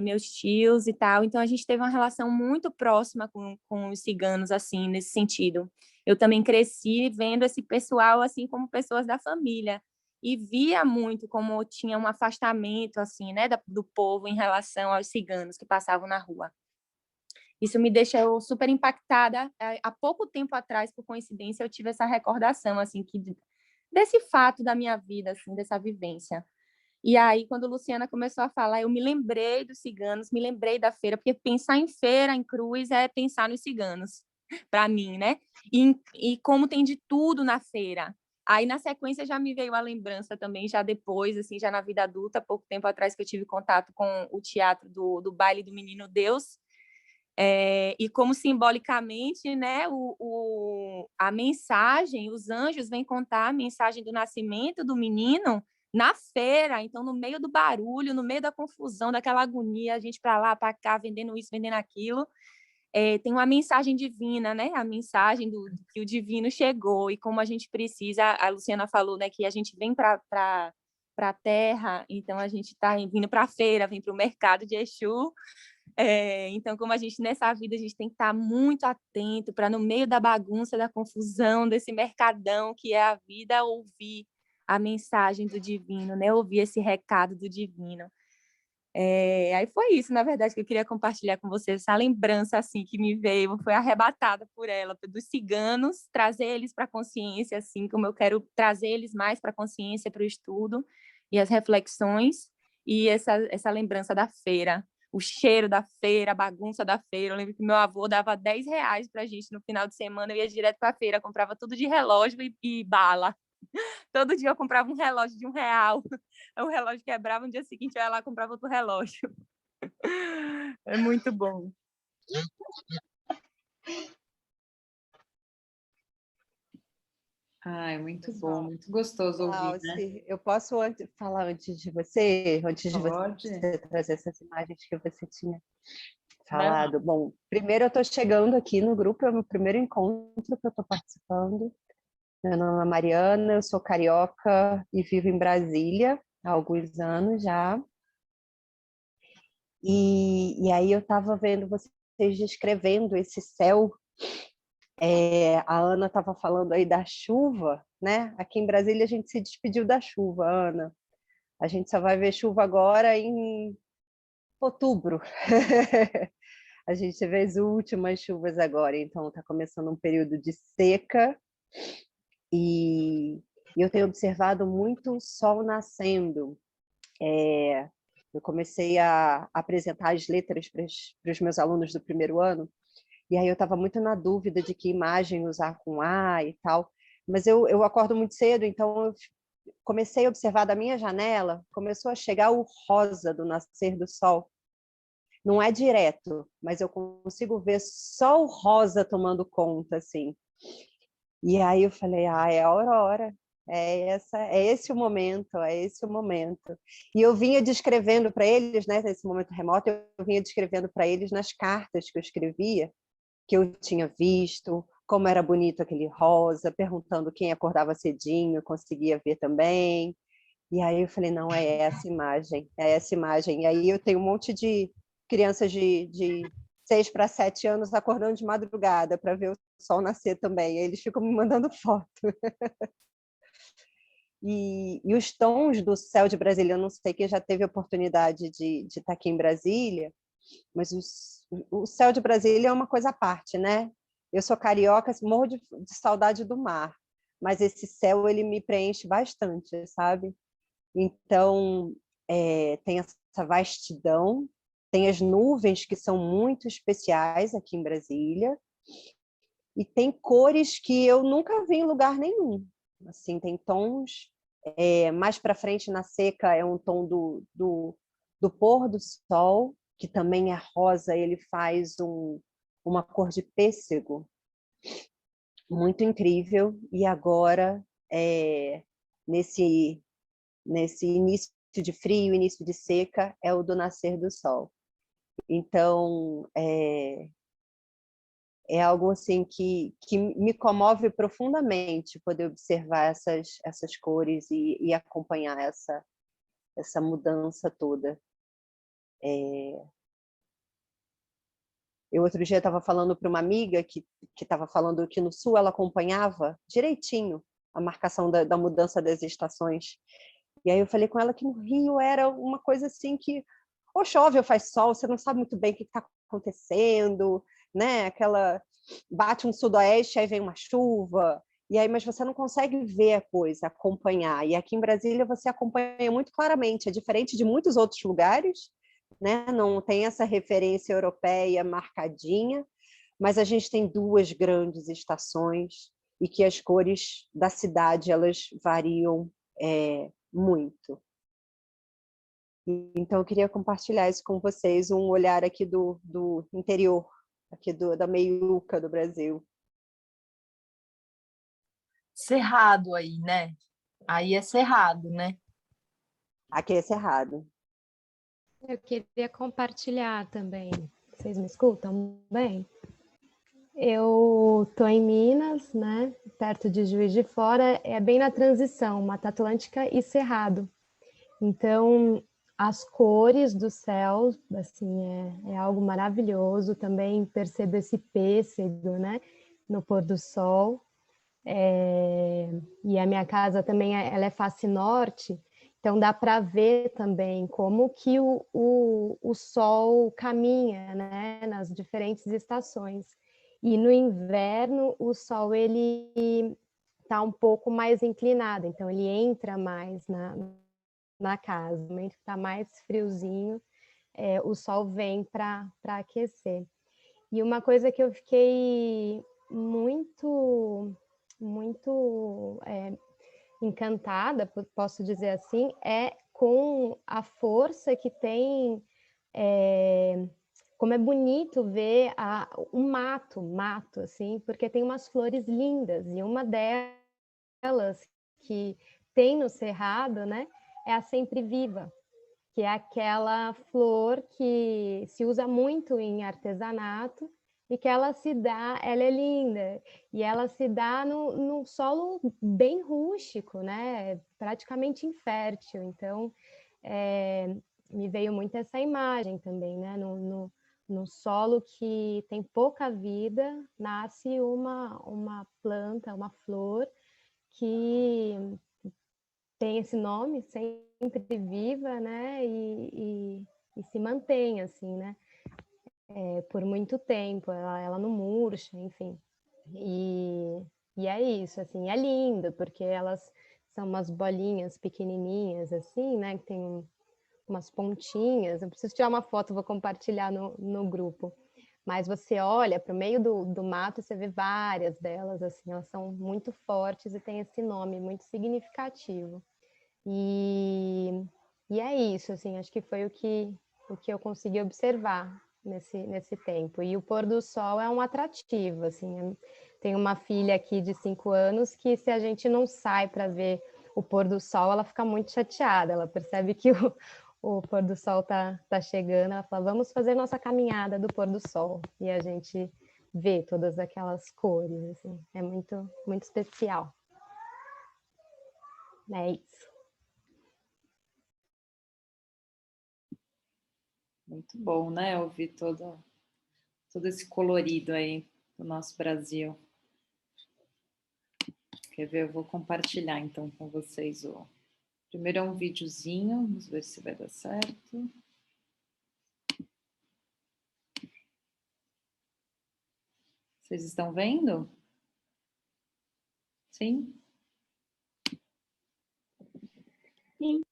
meus tios e tal. Então, a gente teve uma relação muito próxima com os ciganos, assim, nesse sentido. Eu também cresci vendo esse pessoal, assim, como pessoas da família. E via muito como tinha um afastamento, assim, né, do povo em relação aos ciganos que passavam na rua. Isso me deixou super impactada. Há pouco tempo atrás, por coincidência, eu tive essa recordação, assim, desse fato da minha vida, assim, dessa vivência. E aí, quando a Luciana começou a falar, eu me lembrei dos ciganos, me lembrei da feira, porque pensar em feira, em Cruz, é pensar nos ciganos, para mim, né? E como tem de tudo na feira. Aí, na sequência, já me veio a lembrança também, já depois, assim, já na vida adulta, pouco tempo atrás, que eu tive contato com o teatro do Baile do Menino Deus, e como simbolicamente, né, a mensagem, os anjos vêm contar a mensagem do nascimento do menino na feira, então no meio do barulho, no meio da confusão, daquela agonia, a gente para lá, para cá, vendendo isso, vendendo aquilo, tem uma mensagem divina, né? A mensagem que o divino chegou e como a gente precisa, a Luciana falou, né, que a gente vem para a terra, então a gente está vindo para a feira, vem para o mercado de Exu. Então, como a gente, nessa vida, a gente tem que estar muito atento para, no meio da bagunça, da confusão, desse mercadão que é a vida, ouvir a mensagem do divino, né? Ouvir esse recado do divino. Aí foi isso, na verdade, que eu queria compartilhar com vocês, essa lembrança assim que me veio, foi arrebatada por ela, dos ciganos, trazer eles para a consciência, assim como eu quero trazer eles mais para a consciência, para o estudo e as reflexões, e essa lembrança da feira, o cheiro da feira, a bagunça da feira. Eu lembro que meu avô dava R$10 para a gente no final de semana, eu ia direto para a feira, comprava tudo de relógio e bala. Todo dia eu comprava um relógio de R$1. O relógio quebrava, no dia seguinte eu ia lá e comprava outro relógio. É muito bom. Ai, muito bom, muito gostoso ouvir, né? Eu posso falar antes de você Pode. trazer essas imagens que você tinha Vai lá. falado? Bom, primeiro eu estou chegando aqui no grupo, é o meu primeiro encontro que eu estou participando. Meu nome é Mariana, eu sou carioca e vivo em Brasília há alguns anos já. E aí eu estava vendo vocês descrevendo esse céu. A Ana estava falando aí da chuva, né? Aqui em Brasília a gente se despediu da chuva, Ana. A gente só vai ver chuva agora em outubro. A gente vê as últimas chuvas agora, então está começando um período de seca e eu tenho observado muito sol nascendo. Eu comecei a apresentar as letras para os meus alunos do primeiro ano, e aí eu estava muito na dúvida de que imagem usar com A e tal, mas eu acordo muito cedo, então eu comecei a observar da minha janela, começou a chegar o rosa do nascer do sol. Não é direto, mas eu consigo ver só o rosa tomando conta, assim. E aí eu falei, é a aurora, é esse o momento, é esse o momento. E eu vinha descrevendo para eles, né, nesse momento remoto, eu vinha descrevendo para eles nas cartas que eu escrevia, que eu tinha visto, como era bonito aquele rosa, perguntando quem acordava cedinho, conseguia ver também. E aí eu falei, não, é essa imagem, é essa imagem. E aí eu tenho um monte de crianças de 6 para 7 anos acordando de madrugada para ver o sol nascer também. Aí eles ficam me mandando foto. E os tons do céu de Brasília, eu não sei quem já teve a oportunidade de estar aqui em Brasília, mas o céu de Brasília é uma coisa à parte, né? Eu sou carioca, morro de saudade do mar, mas esse céu ele me preenche bastante, sabe? Então, tem essa vastidão, tem as nuvens que são muito especiais aqui em Brasília, e tem cores que eu nunca vi em lugar nenhum. Assim, tem tons, mais para frente na seca é um tom do pôr do sol, que também é rosa, ele faz uma cor de pêssego, muito incrível, e agora, nesse início de frio, início de seca, é o do nascer do sol. Então, é algo assim que me comove profundamente poder observar essas cores e acompanhar essa mudança toda. Eu outro dia estava falando para uma amiga que estava falando que no sul ela acompanhava direitinho a marcação da mudança das estações. E aí eu falei com ela que no Rio era uma coisa assim que ou chove ou faz sol, você não sabe muito bem o que está acontecendo, né? Bate um sudoeste, aí vem uma chuva, e aí, mas você não consegue ver a coisa, acompanhar. E aqui em Brasília você acompanha muito claramente, é diferente de muitos outros lugares, né? Não tem essa referência europeia marcadinha, mas a gente tem 2 grandes estações e que as cores da cidade elas variam muito. Então eu queria compartilhar isso com vocês, um olhar aqui do interior, aqui da meiuca do Brasil. Cerrado aí, né? Aí é cerrado, né? Aqui é cerrado. Eu queria compartilhar também. Vocês me escutam bem? Eu estou em Minas, né? Perto de Juiz de Fora, é bem na transição, Mata Atlântica e Cerrado. Então, as cores do céu, assim, é algo maravilhoso. Também percebo esse pêssego, né? No pôr do sol. E a minha casa também ela é face norte, então dá para ver também como que o sol caminha, né, nas diferentes estações. E no inverno o sol ele está um pouco mais inclinado, então ele entra mais na casa. No momento que está mais friozinho, o sol vem para aquecer. E uma coisa que eu fiquei muito encantada, posso dizer assim, é com a força que tem, como é bonito ver um mato, assim, porque tem umas flores lindas, e uma delas que tem no Cerrado, né, é a sempre viva, que é aquela flor que se usa muito em artesanato e que ela é linda, e ela se dá no solo bem rústico, né? Praticamente infértil. Então, me veio muito essa imagem também, né? No solo que tem pouca vida, nasce uma planta, uma flor que tem esse nome, sempre viva, né? E se mantém assim, né? Por muito tempo, ela não murcha, enfim. E é isso, assim, é lindo, porque elas são umas bolinhas pequenininhas, assim, né? Que tem umas pontinhas. Eu preciso tirar uma foto, vou compartilhar no grupo. Mas você olha para o meio do mato e você vê várias delas, assim, elas são muito fortes e têm esse nome muito significativo. E é isso, assim, acho que foi o que eu consegui observar nesse tempo. E o pôr do sol é um atrativo, assim. Tenho uma filha aqui de 5 anos que, se a gente não sai para ver o pôr do sol, ela fica muito chateada. Ela percebe que o pôr do sol tá chegando, ela fala, vamos fazer nossa caminhada do pôr do sol. E a gente vê todas aquelas cores, assim. É muito, muito especial. É isso. Muito bom, né? Ouvir todo esse colorido aí do nosso Brasil. Quer ver? Eu vou compartilhar então com vocês o... Primeiro é um videozinho, vamos ver se vai dar certo. Vocês estão vendo? Sim? Sim.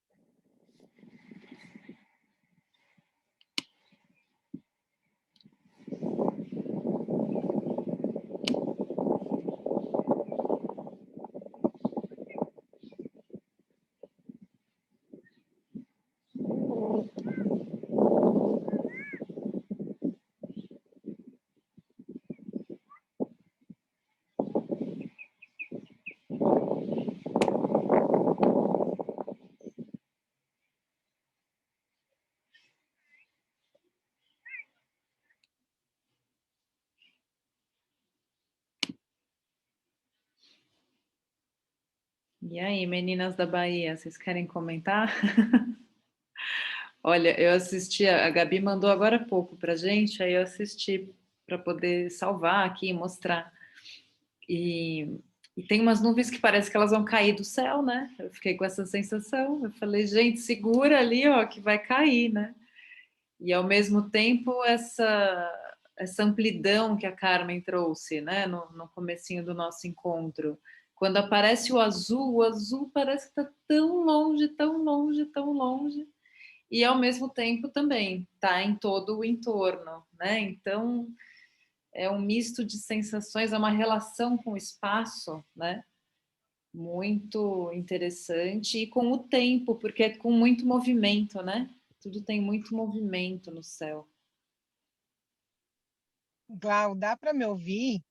E aí, meninas da Bahia, vocês querem comentar? Olha, eu assisti, a Gabi mandou agora há pouco pra gente, aí eu assisti para poder salvar aqui e mostrar. E tem umas nuvens que parece que elas vão cair do céu, né? Eu fiquei com essa sensação. Eu falei, gente, segura ali, ó, que vai cair, né? E ao mesmo tempo essa amplidão que a Carmen trouxe, né, no comecinho do nosso encontro. Quando aparece o azul parece que está tão longe, tão longe, tão longe, e ao mesmo tempo também está em todo o entorno, né? Então é um misto de sensações, é uma relação com o espaço, né? Muito interessante e com o tempo, porque é com muito movimento, né? Tudo tem muito movimento no céu. Glau, dá para me ouvir?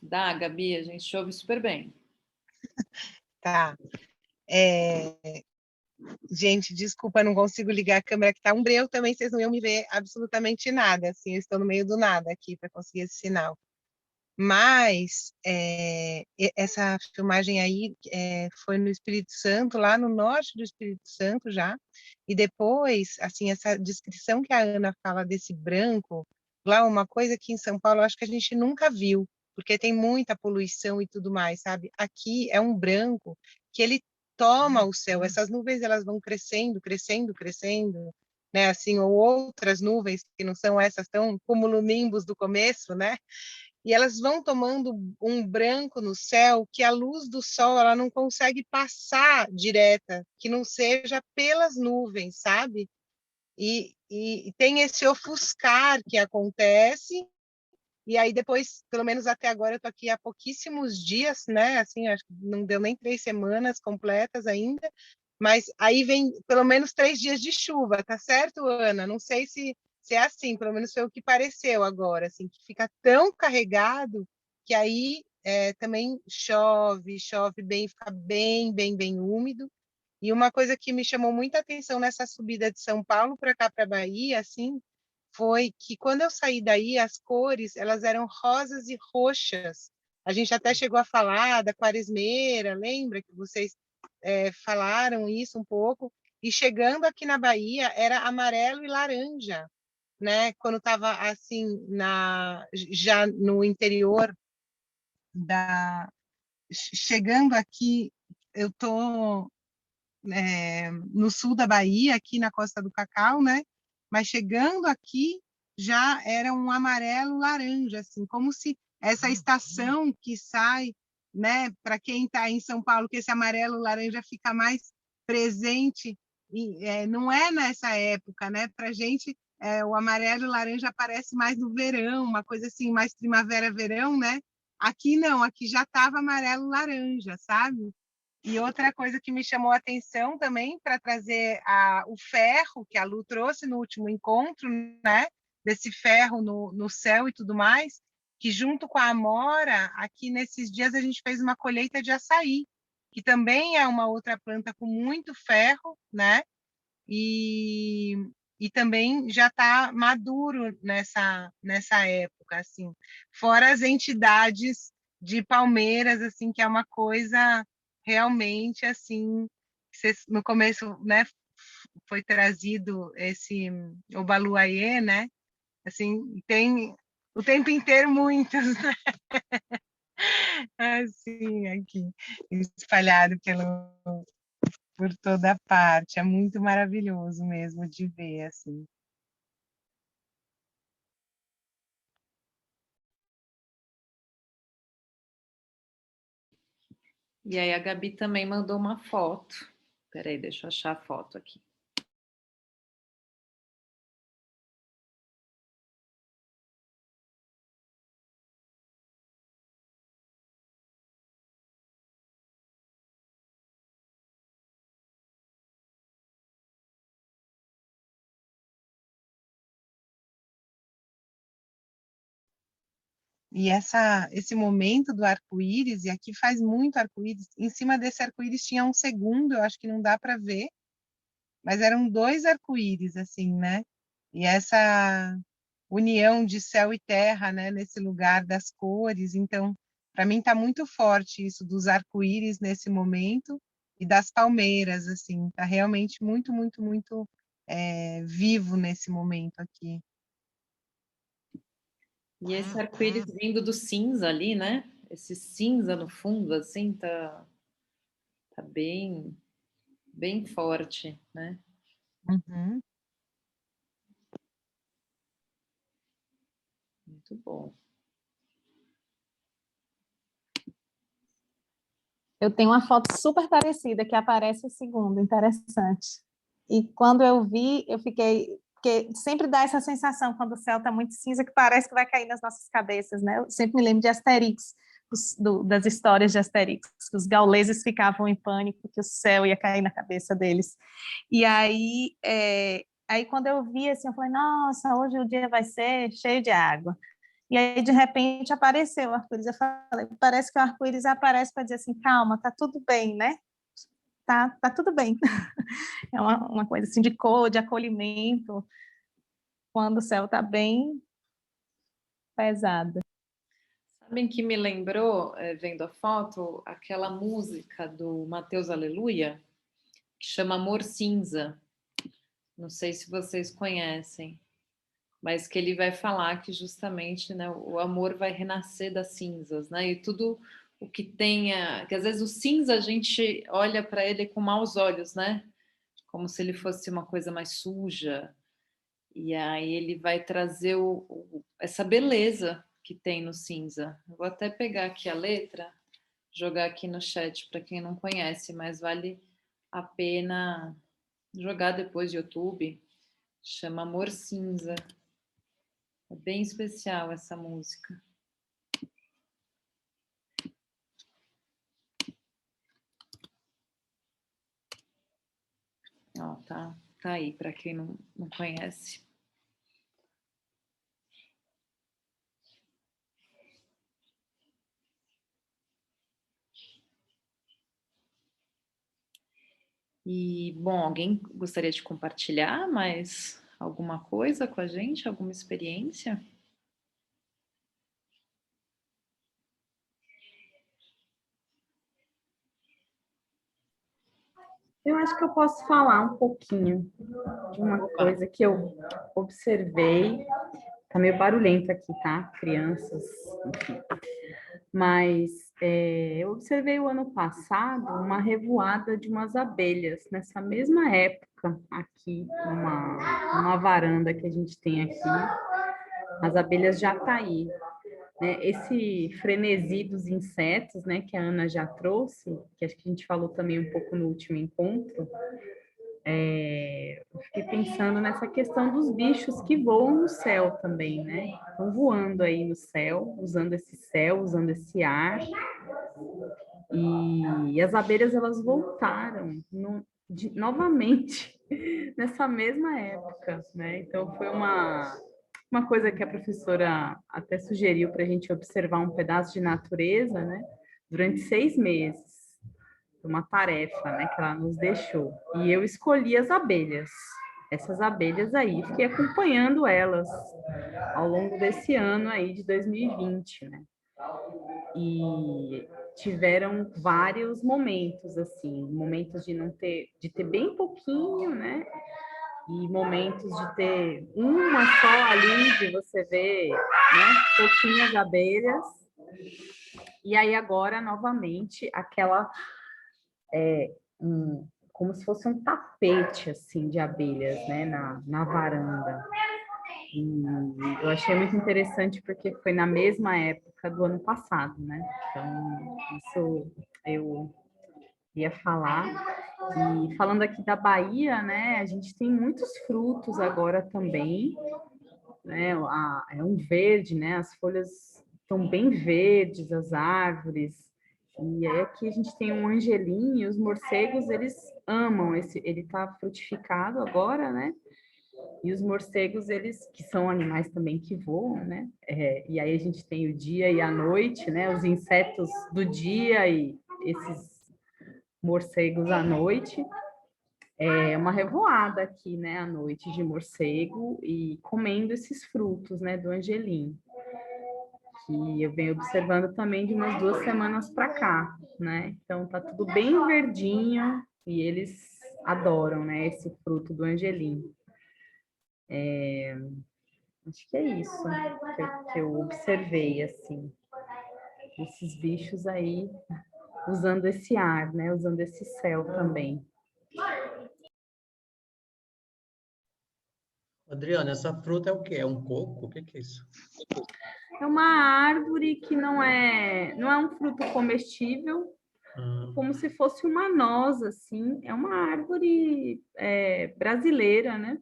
Dá, Gabi, a gente ouve super bem. Tá. Gente, desculpa, não consigo ligar a câmera que tá um breu também, vocês não iam me ver absolutamente nada, assim, eu estou no meio do nada aqui para conseguir esse sinal. Mas essa filmagem aí foi no Espírito Santo, lá no norte do Espírito Santo já, e depois, assim, essa descrição que a Ana fala desse branco, lá uma coisa que em São Paulo eu acho que a gente nunca viu, porque tem muita poluição e tudo mais, sabe? Aqui é um branco que ele toma o céu, essas nuvens elas vão crescendo, crescendo, crescendo, né? Assim, ou outras nuvens que não são essas tão cumulonimbus do começo, né? E elas vão tomando um branco no céu que a luz do sol ela não consegue passar direta, que não seja pelas nuvens, sabe? E tem esse ofuscar que acontece, e aí depois, pelo menos até agora, eu estou aqui há pouquíssimos dias, né? Assim, acho que não deu nem 3 semanas completas ainda, mas aí vem pelo menos 3 dias de chuva, tá certo, Ana? Não sei se é assim, pelo menos foi o que pareceu agora, assim, que fica tão carregado que aí também chove bem, fica bem, bem, bem úmido. E uma coisa que me chamou muita atenção nessa subida de São Paulo para cá, para Bahia, assim, foi que quando eu saí daí, as cores, elas eram rosas e roxas. A gente até chegou a falar da quaresmeira, lembra que vocês falaram isso um pouco? E chegando aqui na Bahia, era amarelo e laranja, né? Quando estava assim já no interior chegando aqui, eu tô no sul da Bahia, aqui na Costa do Cacau, né? Mas chegando aqui já era um amarelo laranja, assim, como se essa estação que sai, né? Para quem está em São Paulo, que esse amarelo laranja fica mais presente, e, não é nessa época, né? Para a gente o amarelo e laranja aparece mais no verão, uma coisa assim, mais primavera-verão, né? Aqui não, aqui já estava amarelo-laranja, sabe? E outra coisa que me chamou a atenção também, para trazer o ferro que a Lu trouxe no último encontro, né? Desse ferro no céu e tudo mais, que junto com a amora, aqui nesses dias a gente fez uma colheita de açaí, que também é uma outra planta com muito ferro, né? E, e também já está maduro nessa época, assim. Fora as entidades de palmeiras, assim, que é uma coisa realmente assim, no começo, né, foi trazido esse Obaluayê, né? Assim, tem o tempo inteiro muitos, né? Assim, aqui, espalhado por toda parte. É muito maravilhoso mesmo de ver, assim. E aí a Gabi também mandou uma foto. Peraí, deixa eu achar a foto aqui. E esse momento do arco-íris, e aqui faz muito arco-íris, em cima desse arco-íris tinha um segundo, eu acho que não dá para ver, mas eram 2 arco-íris, assim, né? E essa união de céu e terra, né, nesse lugar das cores. Então, para mim está muito forte isso dos arco-íris nesse momento e das palmeiras, assim, está realmente muito, muito, muito vivo nesse momento aqui. E esse arco-íris vindo do cinza ali, né? Esse cinza no fundo, assim, tá bem, bem forte, né? Uhum. Muito bom. Eu tenho uma foto super parecida que aparece o segundo, interessante. E quando eu vi, eu fiquei... Porque sempre dá essa sensação, quando o céu está muito cinza, que parece que vai cair nas nossas cabeças, né? Eu sempre me lembro de Asterix, das histórias de Asterix, que os gauleses ficavam em pânico, que o céu ia cair na cabeça deles. E aí, quando eu vi, assim, eu falei, nossa, hoje o dia vai ser cheio de água. E aí, de repente, apareceu o arco-íris. Eu falei, parece que o arco-íris aparece para dizer assim, calma, tá tudo bem, né? Tá tudo bem. É uma coisa assim de cor, de acolhimento, quando o céu está bem pesado. Sabem que me lembrou, vendo a foto, aquela música do Mateus Aleluia, que chama Amor Cinza. Não sei se vocês conhecem, mas que ele vai falar que justamente, né, o amor vai renascer das cinzas, né? E tudo o que tenha, que às vezes o cinza a gente olha para ele com maus olhos, né? Como se ele fosse uma coisa mais suja. E aí ele vai trazer essa beleza que tem no cinza. Eu vou até pegar aqui a letra, jogar aqui no chat para quem não conhece, mas vale a pena jogar depois de YouTube. Chama Amor Cinza. É bem especial essa música. Ó, tá aí para quem não conhece. E, bom, alguém gostaria de compartilhar mais alguma coisa com a gente? Alguma experiência? Eu acho que eu posso falar um pouquinho de uma coisa que eu observei. Tá meio barulhento aqui, tá? Crianças, enfim. Mas eu observei o ano passado uma revoada de umas abelhas, nessa mesma época, aqui, numa varanda que a gente tem aqui. As abelhas jataí. Esse frenesi dos insetos, né, que a Ana já trouxe, que acho que a gente falou também um pouco no último encontro, eu fiquei pensando nessa questão dos bichos que voam no céu também, né? Estão voando aí no céu, usando esse ar. E as abelhas, elas voltaram novamente nessa mesma época, né? Então, foi uma coisa que a professora até sugeriu para a gente observar um pedaço de natureza, né? Durante 6 meses. Uma tarefa, né, que ela nos deixou. E eu escolhi as abelhas. Essas abelhas aí, fiquei acompanhando elas ao longo desse ano aí de 2020, né? E tiveram vários momentos, assim, momentos de ter bem pouquinho, né? E momentos de ter uma só ali, de você ver, né, pouquinhas abelhas. E aí agora, novamente, aquela... como se fosse um tapete, assim, de abelhas, né, na varanda. E eu achei muito interessante porque foi na mesma época do ano passado, né? Então, isso eu ia falar. E falando aqui da Bahia, né, a gente tem muitos frutos agora também, né? É um verde, né? As folhas estão bem verdes, as árvores. E aí aqui a gente tem um angelim e os morcegos, eles amam ele está frutificado agora, né? E os morcegos, eles, que são animais também que voam, né? E aí a gente tem o dia e a noite, né? Os insetos do dia e esses morcegos à noite. É uma revoada aqui, né? À noite de morcego e comendo esses frutos, né? Do angelim. Que eu venho observando também de umas 2 semanas para cá, né? Então tá tudo bem verdinho e eles adoram, né? Esse fruto do angelim. Acho que é isso que eu observei, assim, esses bichos aí usando esse ar, né? Usando esse céu também. Adriana, essa fruta é o quê? É um coco? O que que é isso? É uma árvore que não é um fruto comestível, como se fosse uma noz, assim. É uma árvore brasileira, né?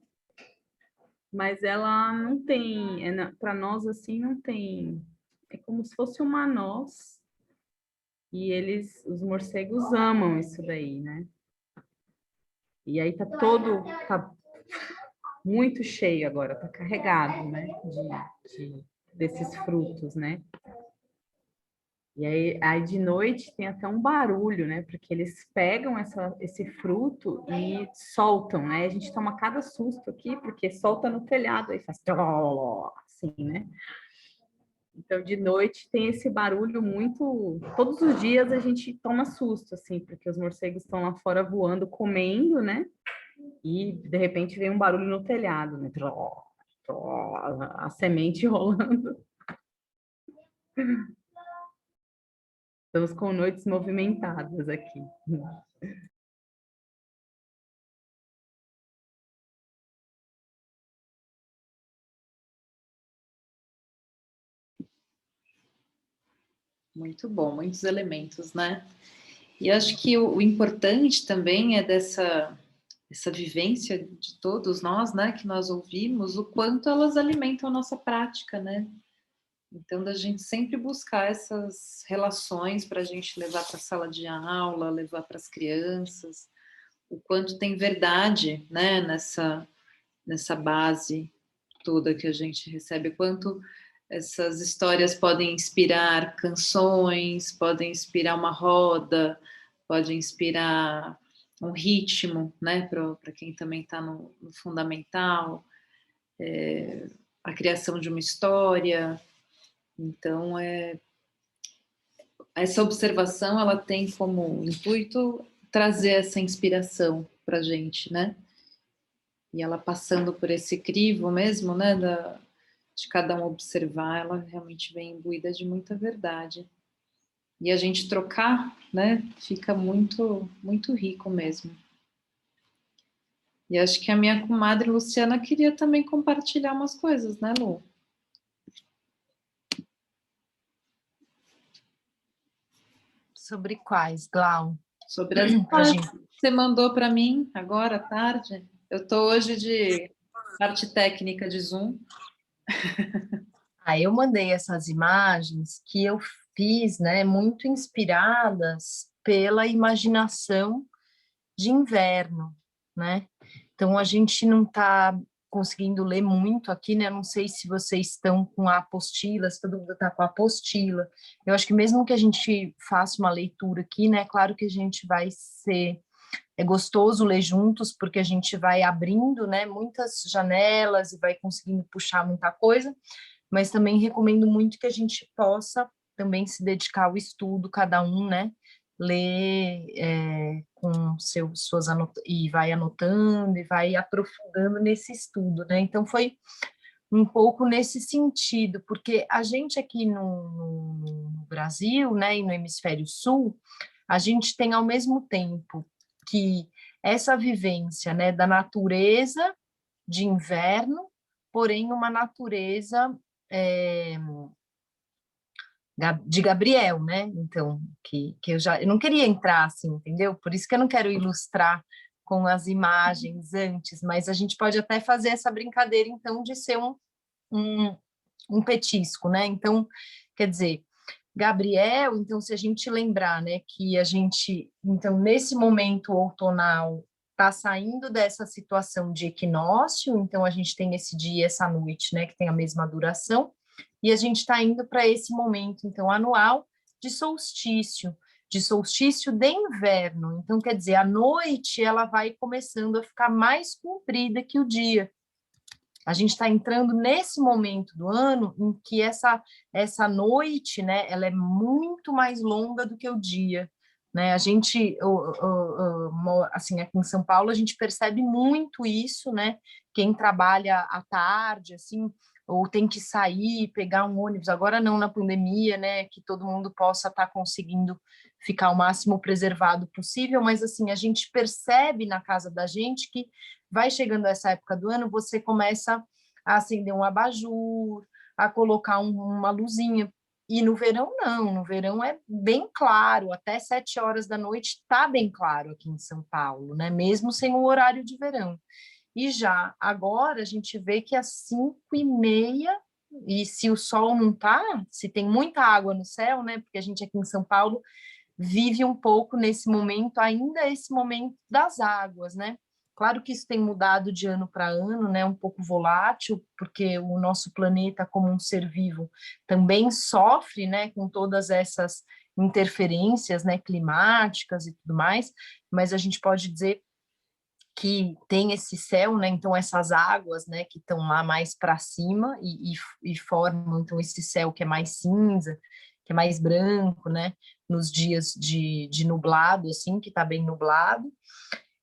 Mas ela não tem, para nós, assim, não tem. É como se fosse uma noz. E os morcegos amam isso daí, né? E aí tá muito cheio agora, tá carregado, né? Desses frutos, né? E aí de noite tem até um barulho, né? Porque eles pegam esse fruto e soltam, né? A gente toma cada susto aqui, porque solta no telhado, aí faz assim, né? Então, de noite tem esse barulho muito... Todos os dias a gente toma susto, assim, porque os morcegos estão lá fora voando, comendo, né? E, de repente, vem um barulho no telhado, né? A semente rolando. Estamos com noites movimentadas aqui. Muito bom, muitos elementos, né? E acho que o importante também é essa vivência de todos nós, né, que nós ouvimos, o quanto elas alimentam a nossa prática, né? Então, da gente sempre buscar essas relações para a gente levar para a sala de aula, levar para as crianças, o quanto tem verdade, né, nessa base toda que a gente recebe, o quanto essas histórias podem inspirar canções, podem inspirar uma roda, podem inspirar um ritmo, né, para quem também está no fundamental, a criação de uma história. Então, essa observação, ela tem como intuito trazer essa inspiração para a gente, né? E ela passando por esse crivo mesmo, né, de cada um observar, ela realmente vem imbuída de muita verdade. E a gente trocar, né, fica muito, muito rico mesmo. E acho que a minha comadre Luciana queria também compartilhar umas coisas, né, Lu? Sobre quais, Glau? Sobre as imagens que você mandou para mim agora à tarde. Eu estou hoje de parte técnica de Zoom. Eu mandei essas imagens que eu fiz, né, muito inspiradas pela imaginação de inverno, né? Então, a gente não está conseguindo ler muito aqui, né? Não sei se vocês estão com a apostila, se todo mundo está com a apostila. Eu acho que mesmo que a gente faça uma leitura aqui, né? Claro que a gente vai ser... É gostoso ler juntos, porque a gente vai abrindo, né, muitas janelas e vai conseguindo puxar muita coisa, mas também recomendo muito que a gente possa também se dedicar ao estudo, cada um, né, ler com suas e vai anotando e vai aprofundando nesse estudo, né? Então foi um pouco nesse sentido, porque a gente aqui no Brasil, né, e no Hemisfério Sul, a gente tem ao mesmo tempo que essa vivência, né, da natureza de inverno, porém uma natureza de Gabriel, né? Então, que eu não queria entrar assim, entendeu? Por isso que eu não quero ilustrar com as imagens antes, mas a gente pode até fazer essa brincadeira, então, de ser um petisco, né? Então, quer dizer, Gabriel, então, se a gente lembrar, né, que a gente, então, nesse momento outonal, está saindo dessa situação de equinócio, então a gente tem esse dia e essa noite, né, que tem a mesma duração, e a gente está indo para esse momento, então, anual de solstício de inverno. Então, quer dizer, a noite ela vai começando a ficar mais comprida que o dia. A gente está entrando nesse momento do ano em que essa noite, né, ela é muito mais longa do que o dia. Né? A gente, assim, aqui em São Paulo, a gente percebe muito isso, né? Quem trabalha à tarde, assim, ou tem que sair, pegar um ônibus, agora não na pandemia, né? Que todo mundo possa estar conseguindo ficar o máximo preservado possível, mas, assim, a gente percebe na casa da gente que vai chegando essa época do ano, você começa a acender um abajur, a colocar uma luzinha. E no verão, não. No verão é bem claro. Até 7 horas da noite está bem claro aqui em São Paulo, né? Mesmo sem o horário de verão. E já agora a gente vê que às 5h30, e se o sol não tá, se tem muita água no céu, né? Porque a gente aqui em São Paulo vive um pouco nesse momento, ainda esse momento das águas, né? Claro que isso tem mudado de ano para ano, né? Um pouco volátil, porque o nosso planeta, como um ser vivo, também sofre, né? Com todas essas interferências, né? Climáticas e tudo mais. Mas a gente pode dizer que tem esse céu, né? Então essas águas, né? Que estão lá mais para cima e formam então esse céu que é mais cinza, que é mais branco, né? Nos dias de nublado, assim, que está bem nublado.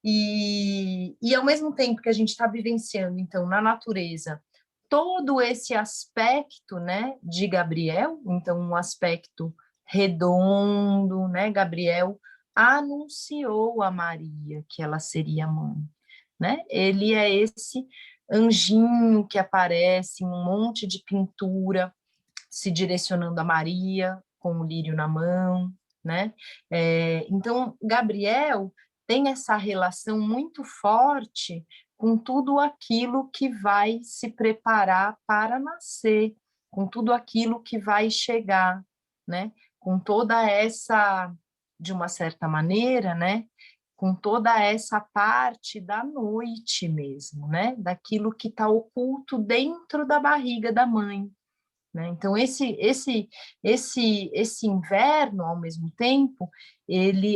E ao mesmo tempo que a gente está vivenciando, então, na natureza, todo esse aspecto, né, de Gabriel, então, um aspecto redondo, né, Gabriel anunciou a Maria que ela seria mãe, né? Ele é esse anjinho que aparece em um monte de pintura, se direcionando a Maria, com o lírio na mão, né? Então, Gabriel tem essa relação muito forte com tudo aquilo que vai se preparar para nascer, com tudo aquilo que vai chegar, né? Com toda essa, de uma certa maneira, né? Com toda essa parte da noite mesmo, né? Daquilo que está oculto dentro da barriga da mãe, né? Então, esse inverno, ao mesmo tempo,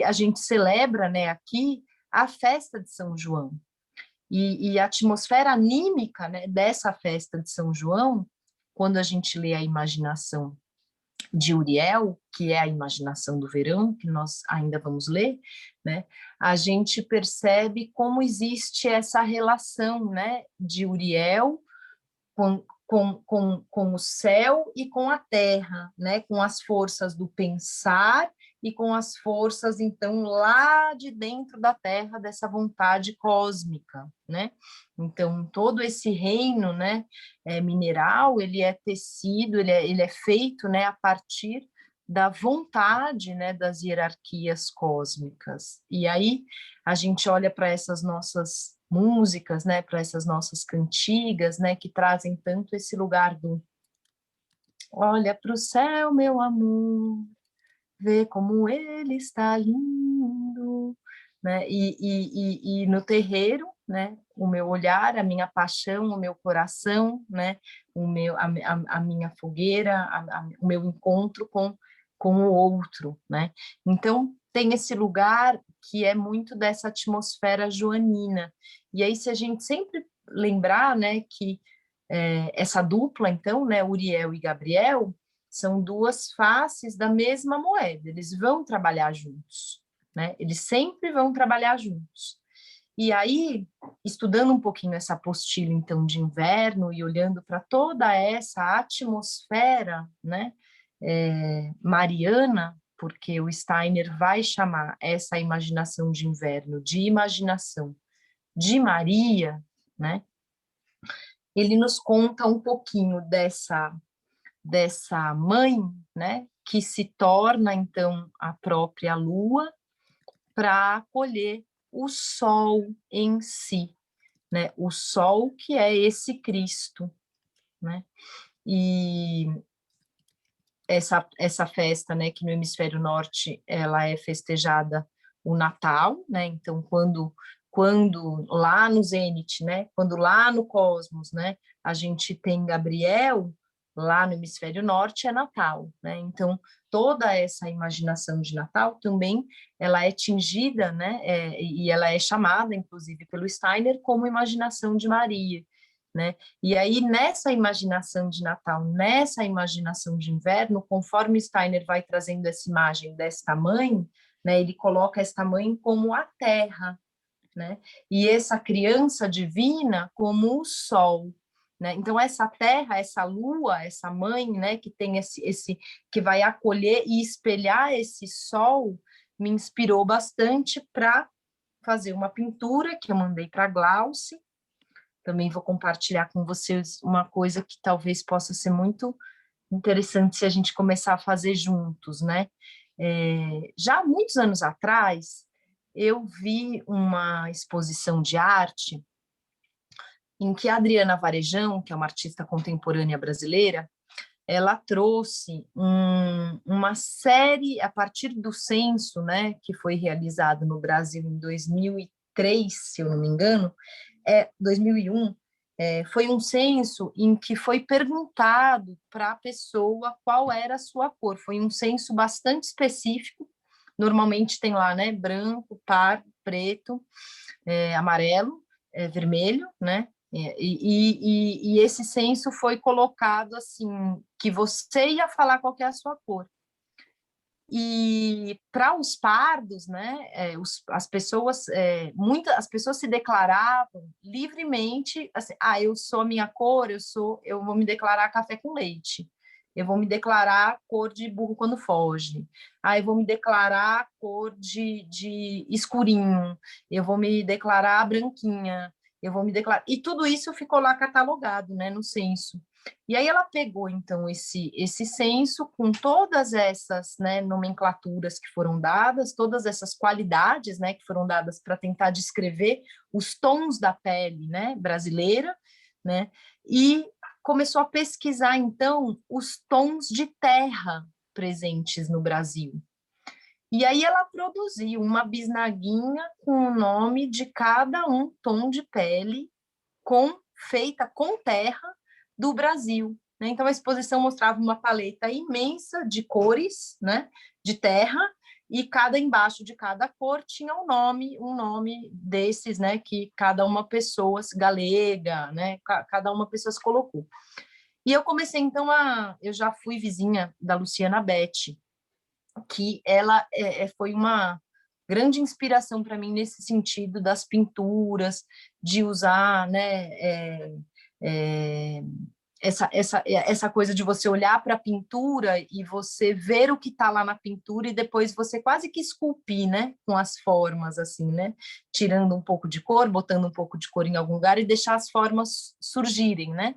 a gente celebra, né, aqui a festa de São João. E a atmosfera anímica, né, dessa festa de São João, quando a gente lê a imaginação de Uriel, que é a imaginação do verão, que nós ainda vamos ler, né, a gente percebe como existe essa relação, né, de Uriel com o céu e com a terra, né? Com as forças do pensar e com as forças, então, lá de dentro da terra, dessa vontade cósmica, né? Então, todo esse reino, né, mineral, ele é tecido, ele é feito, né, a partir da vontade, né, das hierarquias cósmicas. E aí, a gente olha para essas nossas músicas, né, para essas nossas cantigas, né, que trazem tanto esse lugar do olha para o céu, meu amor, vê como ele está lindo, né, e no terreiro, né, o meu olhar, a minha paixão, o meu coração, né, a minha fogueira, o meu encontro com o outro, né, então tem esse lugar que é muito dessa atmosfera joanina. E aí, se a gente sempre lembrar, né, que essa dupla, então, né, Uriel e Gabriel, são duas faces da mesma moeda, eles vão trabalhar juntos, né? Eles sempre vão trabalhar juntos. E aí, estudando um pouquinho essa apostila, então, de inverno e olhando para toda essa atmosfera, né, mariana, porque o Steiner vai chamar essa imaginação de inverno de imaginação de Maria, né? Ele nos conta um pouquinho dessa mãe, né, que se torna então a própria lua para acolher o sol em si, né? O sol que é esse Cristo, né? E essa festa, né, que no hemisfério norte ela é festejada o Natal, né? Então quando quando lá no Zênite, né, quando lá no Cosmos, né, a gente tem Gabriel, lá no hemisfério norte é Natal, né? Então, toda essa imaginação de Natal também, ela é tingida, né, e ela é chamada, inclusive, pelo Steiner como imaginação de Maria, né? E aí, nessa imaginação de Natal, nessa imaginação de inverno, conforme Steiner vai trazendo essa imagem desta mãe, né, ele coloca esta mãe como a terra, né? E essa criança divina como o sol, né? Então essa terra, essa lua, essa mãe, né, que tem esse que vai acolher e espelhar esse sol, me inspirou bastante para fazer uma pintura que eu mandei para Glauce. Também vou compartilhar com vocês uma coisa que talvez possa ser muito interessante se a gente começar a fazer juntos, né? Já há muitos anos atrás, eu vi uma exposição de arte em que a Adriana Varejão, que é uma artista contemporânea brasileira, ela trouxe uma série, a partir do censo, né, que foi realizado no Brasil em 2003, se eu não me engano, 2001, foi um censo em que foi perguntado para a pessoa qual era a sua cor. Foi um censo bastante específico, normalmente tem lá, né, branco, par, preto, amarelo, vermelho, né? E esse censo foi colocado assim, que você ia falar qual que é a sua cor. E para os pardos, né, as pessoas, as pessoas se declaravam livremente, assim, eu sou a minha cor, eu vou me declarar café com leite. Eu vou me declarar cor de burro quando foge. Eu vou me declarar cor de escurinho. Eu vou me declarar branquinha. Eu vou me declarar. E tudo isso ficou lá catalogado, né, no censo. E aí ela pegou, então, esse censo com todas essas, né, nomenclaturas que foram dadas, todas essas qualidades, né, que foram dadas para tentar descrever os tons da pele, né, brasileira, né, e começou a pesquisar, então, os tons de terra presentes no Brasil. E aí ela produziu uma bisnaguinha com o nome de cada um tom de pele feita com terra do Brasil, né? Então a exposição mostrava uma paleta imensa de cores, né, de terra, e embaixo de cada cor tinha um nome desses, né, que cada uma pessoa galega, né, cada uma pessoa se colocou. E eu comecei então eu já fui vizinha da Luciana Betti, que ela foi uma grande inspiração para mim nesse sentido das pinturas, de usar, né, essa coisa de você olhar para a pintura e você ver o que está lá na pintura e depois você quase que esculpir, né, com as formas, assim, né, tirando um pouco de cor, botando um pouco de cor em algum lugar e deixar as formas surgirem, né.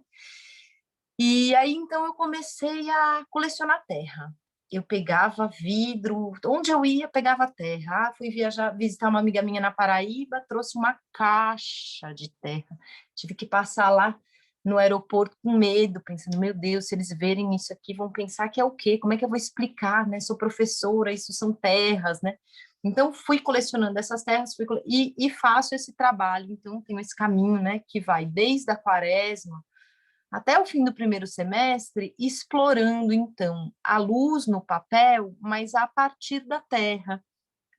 E aí, então, eu comecei a colecionar terra. Eu pegava vidro, onde eu ia, pegava terra. Fui visitar uma amiga minha na Paraíba, trouxe uma caixa de terra. Tive que passar lá no aeroporto com medo, pensando, meu Deus, se eles verem isso aqui, vão pensar que é o quê? Como é que eu vou explicar, né? Sou professora, isso são terras, né? Então, fui colecionando essas terras e faço esse trabalho. Então, tenho esse caminho, né, que vai desde a Quaresma até o fim do primeiro semestre, explorando, então, a luz no papel, mas a partir da terra,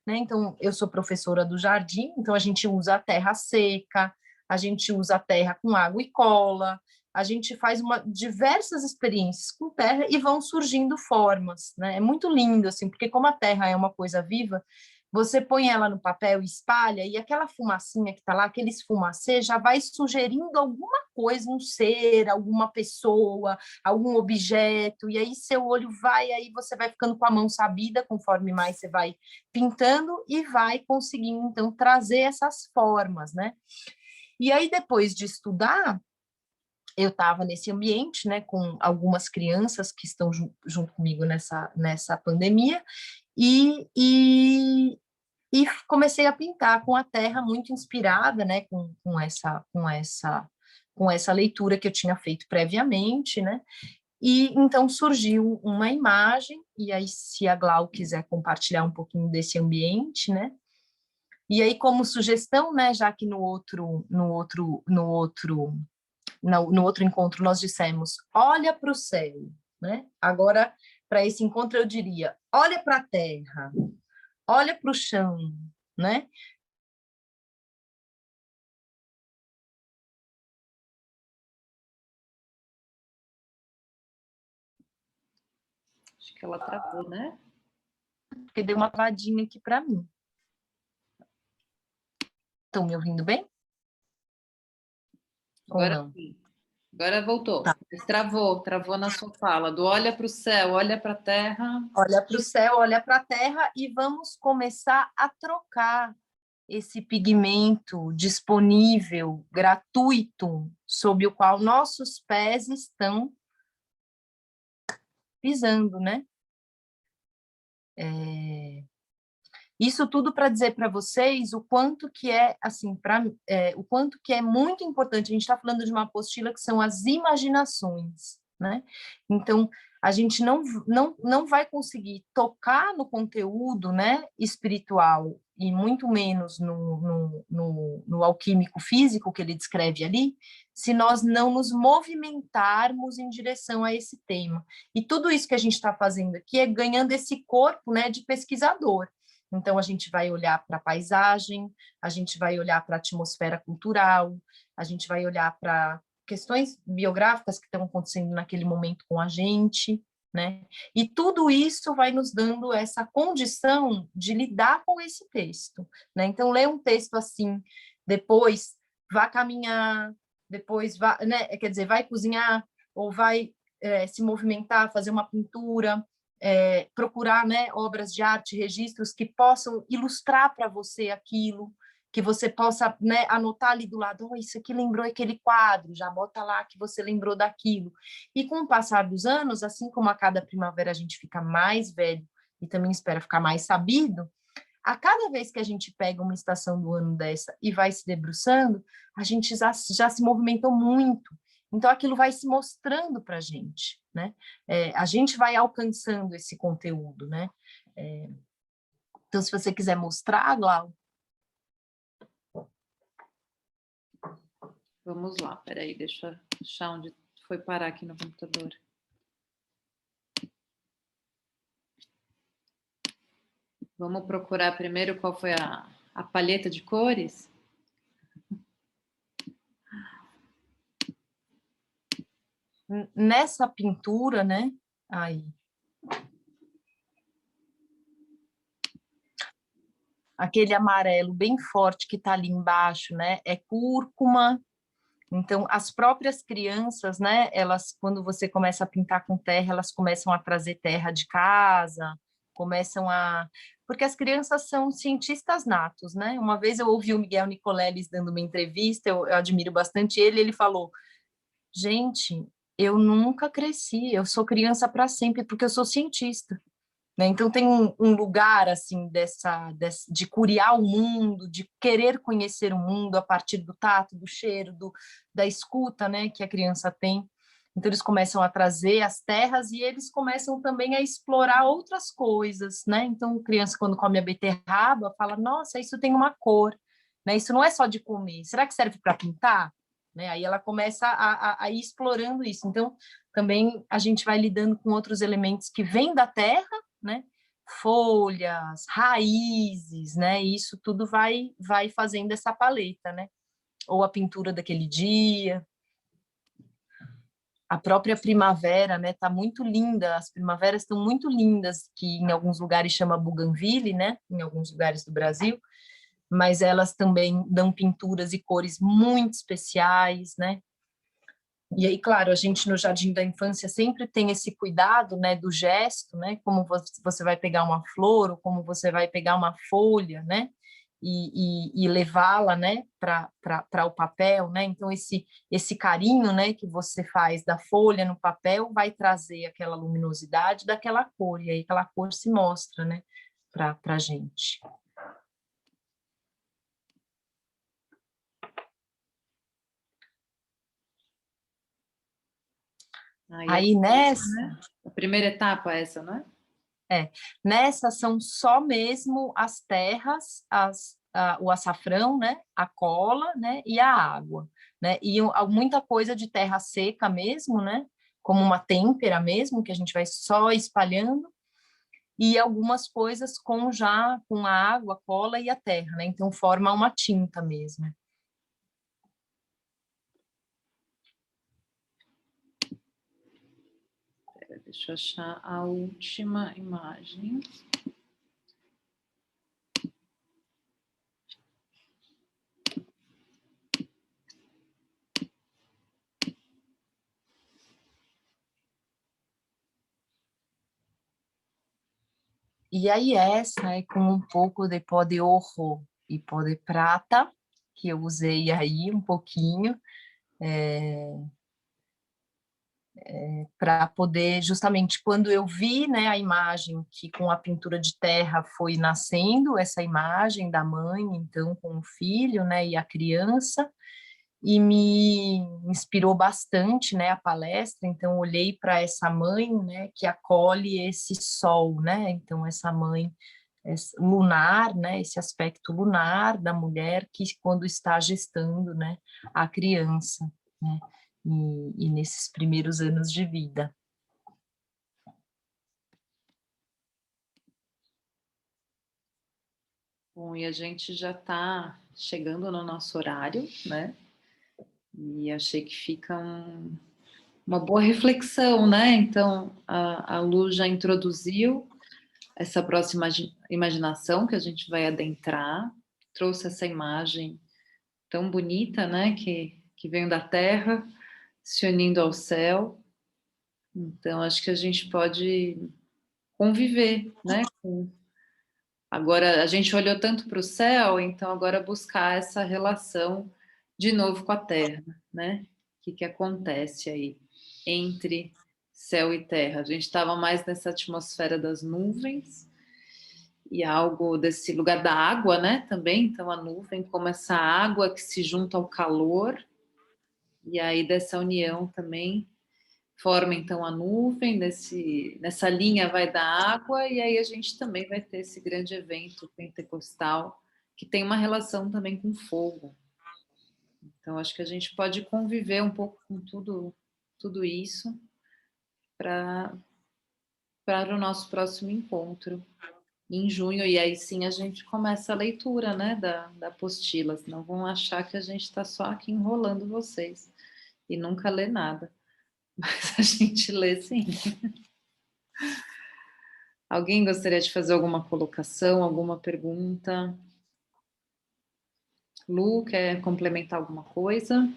né? Então, eu sou professora do jardim, então a gente usa a terra seca, a gente usa a terra com água e cola, a gente faz diversas experiências com terra e vão surgindo formas, né? É muito lindo, assim, porque como a terra é uma coisa viva, você põe ela no papel e espalha, e aquela fumacinha que está lá, aquele esfumacê, já vai sugerindo alguma coisa, um ser, alguma pessoa, algum objeto, e aí seu olho aí você vai ficando com a mão sabida, conforme mais você vai pintando, e vai conseguindo, então, trazer essas formas, né? E aí, depois de estudar, eu estava nesse ambiente, né, com algumas crianças que estão junto comigo nessa pandemia, e comecei a pintar com a terra, muito inspirada, né, com essa leitura que eu tinha feito previamente, né, e então surgiu uma imagem, e aí se a Glau quiser compartilhar um pouquinho desse ambiente, né, E aí, como sugestão, né, já que no outro encontro nós dissemos, olha para o céu, né? Agora, para esse encontro eu diria, olha para a terra, olha para o chão, né? Acho que ela travou, né? Porque deu uma travadinha aqui para mim. Estão me ouvindo bem? Agora Ou não? sim. Agora voltou. Tá. Mas travou na sua fala, do olha para o céu, olha para a terra. Olha para o céu, olha para a terra e vamos começar a trocar esse pigmento disponível, gratuito, sob o qual nossos pés estão pisando, né? Isso tudo para dizer para vocês o quanto que é, assim, o quanto que é muito importante. A gente está falando de uma apostila que são as imaginações, né? Então, a gente não vai conseguir tocar no conteúdo, né, espiritual, e muito menos no alquímico físico que ele descreve ali, se nós não nos movimentarmos em direção a esse tema. E tudo isso que a gente está fazendo aqui é ganhando esse corpo, né, de pesquisador. Então, a gente vai olhar para a paisagem, a gente vai olhar para a atmosfera cultural, a gente vai olhar para questões biográficas que estão acontecendo naquele momento com a gente, né? E tudo isso vai nos dando essa condição de lidar com esse texto, né? Então, ler um texto assim, depois vá caminhar, depois vá, né? Quer dizer, vai cozinhar ou vai se movimentar, fazer uma pintura, procurar, né, obras de arte, registros que possam ilustrar para você aquilo, que você possa, né, anotar ali do lado, oh, isso aqui lembrou aquele quadro, já bota lá que você lembrou daquilo. E com o passar dos anos, assim como a cada primavera a gente fica mais velho e também espera ficar mais sabido, a cada vez que a gente pega uma estação do ano dessa e vai se debruçando, a gente já se movimentou muito. Então, aquilo vai se mostrando para a gente, né? A gente vai alcançando esse conteúdo, né? Então, se você quiser mostrar, Glau. Vamos lá, peraí, deixa eu achar onde foi parar aqui no computador. Vamos procurar primeiro qual foi a palheta de cores? Nessa pintura, né? Aí. Aquele amarelo bem forte que está ali embaixo, né? É cúrcuma. Então, as próprias crianças, né? Elas, quando você começa a pintar com terra, elas começam a trazer terra de casa, começam a... Porque as crianças são cientistas natos, né? Uma vez eu ouvi o Miguel Nicoleles dando uma entrevista, eu admiro bastante ele falou, gente, eu nunca cresci, eu sou criança para sempre, porque eu sou cientista. Né? Então, tem um lugar assim de curiar o mundo, de querer conhecer o mundo a partir do tato, do cheiro, da escuta, né, que a criança tem. Então, eles começam a trazer as terras e eles começam também a explorar outras coisas. Né? Então, a criança, quando come a beterraba, fala, nossa, isso tem uma cor. Né? Isso não é só de comer. Será que serve para pintar? Né? Aí ela começa a ir explorando isso. Então, também a gente vai lidando com outros elementos que vêm da terra, né? Folhas, raízes, né? Isso tudo vai fazendo essa paleta, né? Ou a pintura daquele dia. A própria primavera, né? Tá muito linda. As primaveras estão muito lindas, que em alguns lugares chama bougainville, né? Em alguns lugares do Brasil, mas elas também dão pinturas e cores muito especiais, né? E aí, claro, a gente no Jardim da Infância sempre tem esse cuidado, né, do gesto, né, como você vai pegar uma flor ou como você vai pegar uma folha, né, e levá-la, né, para o papel, né, então esse carinho, né, que você faz da folha no papel vai trazer aquela luminosidade daquela cor, e aí aquela cor se mostra, né, para a gente. Aí nessa... Né? A primeira etapa é essa, não é? Nessa são só mesmo as terras, o açafrão, né? A cola, né? E a água, né? E muita coisa de terra seca mesmo, né? Como uma têmpera mesmo, que a gente vai só espalhando, e algumas coisas com a água, a cola e a terra, né? Então forma uma tinta mesmo. Deixa eu achar a última imagem. E aí essa é com um pouco de pó de ouro e pó de prata, que eu usei aí um pouquinho, para poder, justamente, quando eu vi, né, a imagem que com a pintura de terra foi nascendo, essa imagem da mãe, então, com o filho, né, e a criança, e me inspirou bastante, né, a palestra. Então olhei para essa mãe, né, que acolhe esse sol, né, então essa mãe lunar, né, esse aspecto lunar da mulher que quando está gestando, né, a criança, né, e nesses primeiros anos de vida. Bom, e a gente já está chegando no nosso horário, né? E achei que fica uma boa reflexão, né? Então, a Lu já introduziu essa próxima imaginação que a gente vai adentrar, trouxe essa imagem tão bonita, né? Que vem da terra, se unindo ao céu. Então, acho que a gente pode conviver, né? Agora, a gente olhou tanto para o céu, então agora buscar essa relação de novo com a terra, né? O que acontece aí entre céu e terra? A gente estava mais nessa atmosfera das nuvens e algo desse lugar da água, né? Também, então a nuvem como essa água que se junta ao calor, e aí dessa união também forma então a nuvem, nessa linha vai da água, e aí a gente também vai ter esse grande evento pentecostal, que tem uma relação também com fogo. Então, acho que a gente pode conviver um pouco com tudo isso para o nosso próximo encontro, em junho, e aí sim a gente começa a leitura, né, da apostila, senão vão achar que a gente está só aqui enrolando vocês, e nunca lê nada. Mas a gente lê sim. Alguém gostaria de fazer alguma colocação, alguma pergunta? Lu, quer complementar alguma coisa?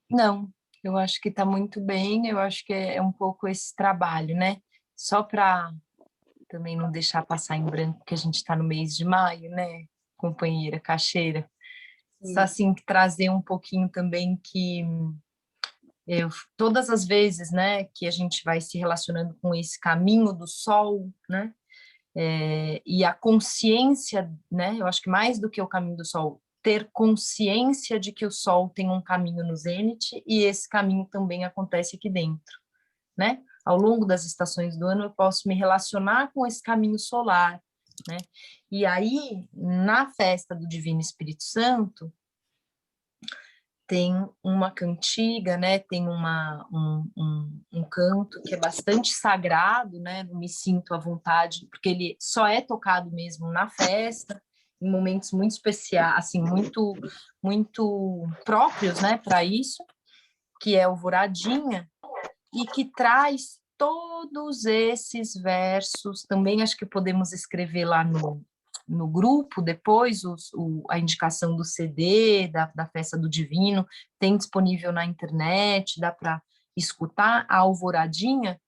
Não, eu acho que está muito bem, eu acho que é um pouco esse trabalho, né? Só para também não deixar passar em branco que a gente está no mês de maio, né, companheira Cacheira? Só assim, trazer um pouquinho também que todas as vezes, né, que a gente vai se relacionando com esse caminho do sol, né, e a consciência, né, eu acho que mais do que o caminho do sol, ter consciência de que o sol tem um caminho no zênite e esse caminho também acontece aqui dentro, né? Ao longo das estações do ano eu posso me relacionar com esse caminho solar, né? E aí, na festa do Divino Espírito Santo, tem uma cantiga, né? Tem um canto que é bastante sagrado, né? Me sinto à vontade, porque ele só é tocado mesmo na festa, em momentos muito especiais, assim, muito próprios, né? Para isso, que é Alvoradinha, e que traz todos esses versos. Também acho que podemos escrever lá no grupo, depois a indicação do CD, da Festa do Divino, tem disponível na internet, dá para escutar. A Alvoradinha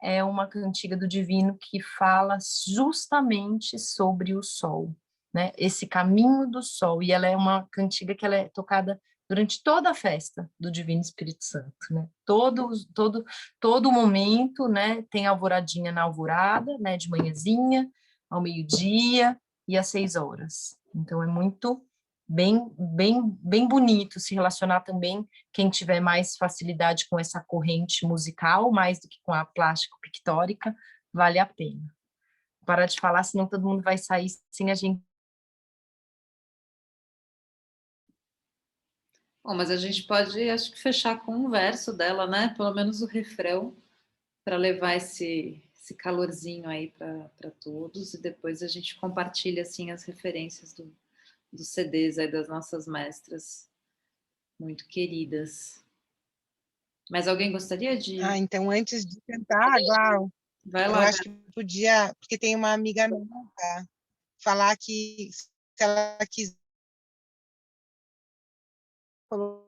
é uma cantiga do Divino que fala justamente sobre o sol, né? Esse caminho do sol, e ela é uma cantiga que ela é tocada durante toda a festa do Divino Espírito Santo, né? Todo momento, né? Tem a alvoradinha na alvorada, né? De manhãzinha, ao meio-dia e às 6 horas. Então é muito bem bonito se relacionar também, quem tiver mais facilidade com essa corrente musical, mais do que com a plástico pictórica, vale a pena. parar de falar, senão todo mundo vai sair sem a gente. Bom, mas a gente pode, acho que, fechar com um verso dela, né? Pelo menos o refrão, para levar esse calorzinho aí para todos, e depois a gente compartilha, assim, as referências dos CDs aí das nossas mestras muito queridas. Mas alguém gostaria de... Então, antes de cantar, Glau, Vai eu lá, acho que podia, porque tem uma amiga nova, falar que se ela quiser colocar,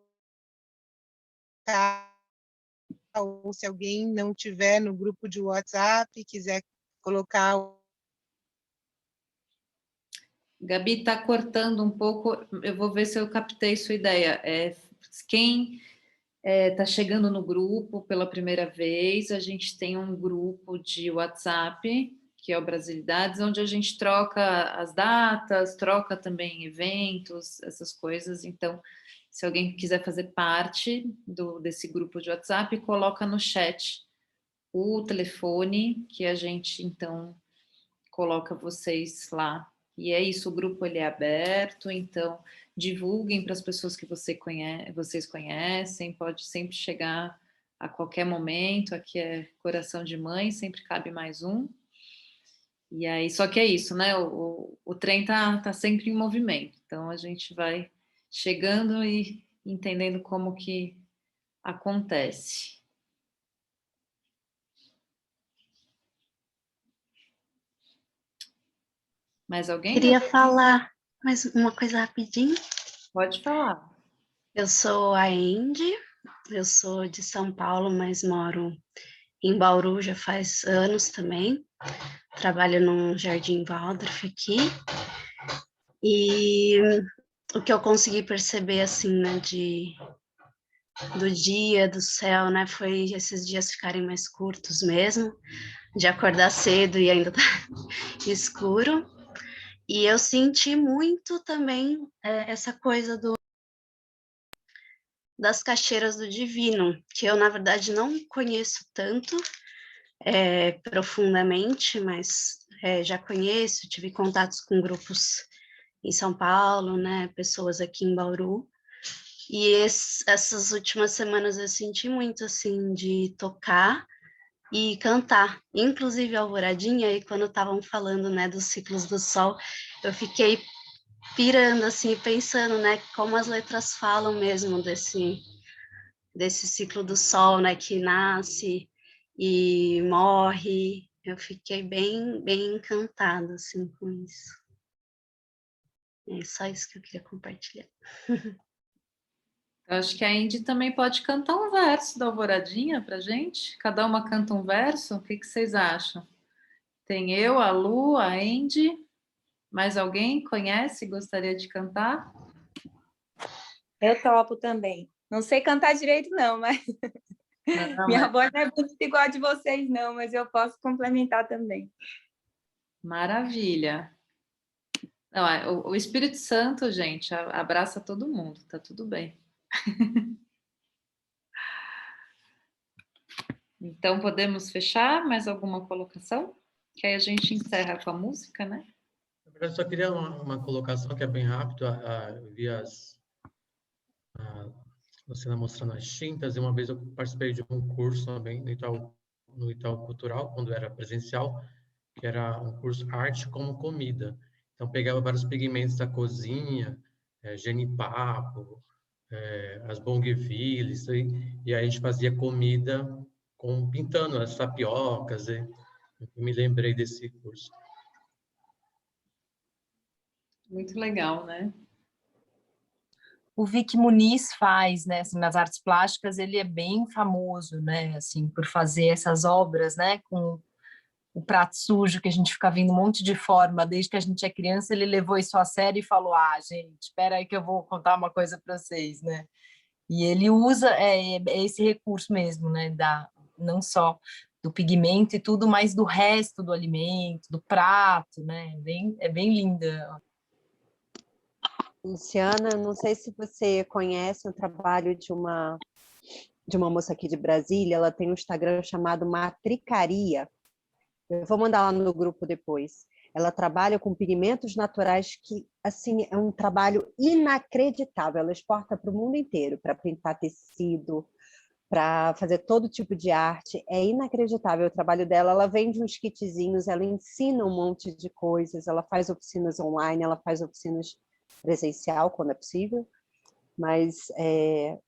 ou se alguém não tiver no grupo de WhatsApp, quiser colocar... Gabi, está cortando um pouco, eu vou ver se eu captei sua ideia. Quem está chegando no grupo pela primeira vez, a gente tem um grupo de WhatsApp, que é o Brasilidades, onde a gente troca as datas, troca também eventos, essas coisas. Então, se alguém quiser fazer parte desse grupo de WhatsApp, coloca no chat o telefone, que a gente, então, coloca vocês lá. E é isso, o grupo ele é aberto, então divulguem para as pessoas que vocês conhecem, pode sempre chegar a qualquer momento, aqui é coração de mãe, sempre cabe mais um. E aí, só que é isso, né? O trem tá sempre em movimento, então a gente vai chegando e entendendo como que acontece. Mais alguém? Queria falar mais uma coisa rapidinho. Pode falar. Eu sou a Andy, eu sou de São Paulo, mas moro em Bauru já faz anos também. Trabalho no Jardim Waldorf aqui. E o que eu consegui perceber, assim, né, do dia, do céu, né, foi esses dias ficarem mais curtos mesmo, de acordar cedo e ainda tá escuro. E eu senti muito também essa coisa das caixeiras do divino, que eu, na verdade, não conheço tanto profundamente, mas já conheço, tive contatos com grupos em São Paulo, né, pessoas aqui em Bauru, e essas últimas semanas eu senti muito, assim, de tocar e cantar, inclusive a Alvoradinha, e quando estavam falando, né, dos ciclos do sol, eu fiquei pirando, assim, pensando, né, como as letras falam mesmo desse ciclo do sol, né, que nasce e morre. Eu fiquei bem encantada, assim, com isso. É só isso que eu queria compartilhar. Eu acho que a Indy também pode cantar um verso da Alvoradinha pra gente. Cada uma canta um verso. O que vocês acham? Tem eu, a Lu, a Andy. Mais alguém conhece e gostaria de cantar? Eu topo também. Não sei cantar direito, não, mas minha voz não é bonita igual a de vocês, não, mas eu posso complementar também. Maravilha. Não, o Espírito Santo, gente, abraça todo mundo, tá tudo bem. Então, podemos fechar? Mais alguma colocação? Que aí a gente encerra com a música, né? Na verdade, só queria uma colocação que é bem rápido. Eu vi a Luciana mostrando as tintas, e uma vez eu participei de um curso também no Itaú Cultural, quando era presencial, que era um curso Arte como Comida. Então, pegava vários pigmentos da cozinha, genipapo, as bougainville, isso aí, e aí a gente fazia comida pintando as tapiocas. Eu me lembrei desse curso. Muito legal, né? O Vic Muniz faz, né, assim, nas artes plásticas, ele é bem famoso, né, assim, por fazer essas obras, né, com o prato sujo, que a gente fica vendo um monte de forma, desde que a gente é criança, ele levou isso a sério e falou, gente, espera aí que eu vou contar uma coisa para vocês, né, e ele usa esse recurso mesmo, né, não só do pigmento e tudo, mas do resto do alimento, do prato, né, é bem linda. Luciana, não sei se você conhece o trabalho de uma moça aqui de Brasília, ela tem um Instagram chamado Matricaria. Eu vou mandar lá no grupo depois. Ela trabalha com pigmentos naturais que, assim, é um trabalho inacreditável. Ela exporta para o mundo inteiro, para pintar tecido, para fazer todo tipo de arte. É inacreditável o trabalho dela. Ela vende uns kitzinhos, ela ensina um monte de coisas, ela faz oficinas online, ela faz oficinas presencial, quando é possível. Mas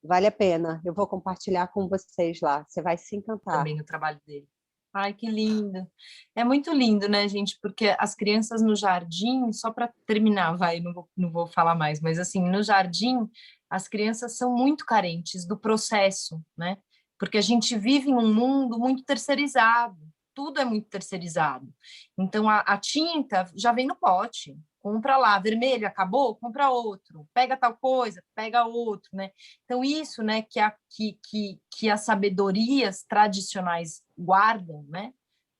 vale a pena. Eu vou compartilhar com vocês lá. Você vai se encantar. Também o trabalho dele. Ai, que lindo. É muito lindo, né, gente? Porque as crianças no jardim, só para terminar, vai, não vou falar mais, mas assim, no jardim, as crianças são muito carentes do processo, né? Porque a gente vive em um mundo muito terceirizado, tudo é muito terceirizado. Então, a tinta já vem no pote, compra lá, vermelho, acabou, compra outro, pega tal coisa, pega outro, né? Então, isso, né, que as sabedorias tradicionais guardam, né,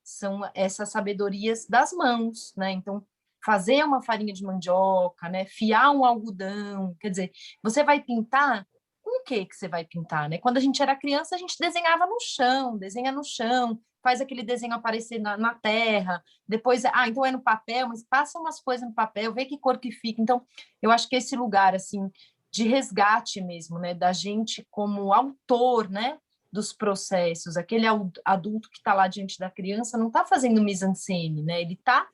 são essas sabedorias das mãos, né? Então, fazer uma farinha de mandioca, né, fiar um algodão, quer dizer, você vai pintar, com o que você vai pintar, né? Quando a gente era criança, a gente desenhava no chão, desenha no chão, faz aquele desenho aparecer na terra, depois, então é no papel, mas passa umas coisas no papel, vê que cor que fica. Então, eu acho que esse lugar, assim, de resgate mesmo, né, da gente como autor, né, dos processos, aquele adulto que está lá diante da criança não está fazendo mise-en-scène, né, ele está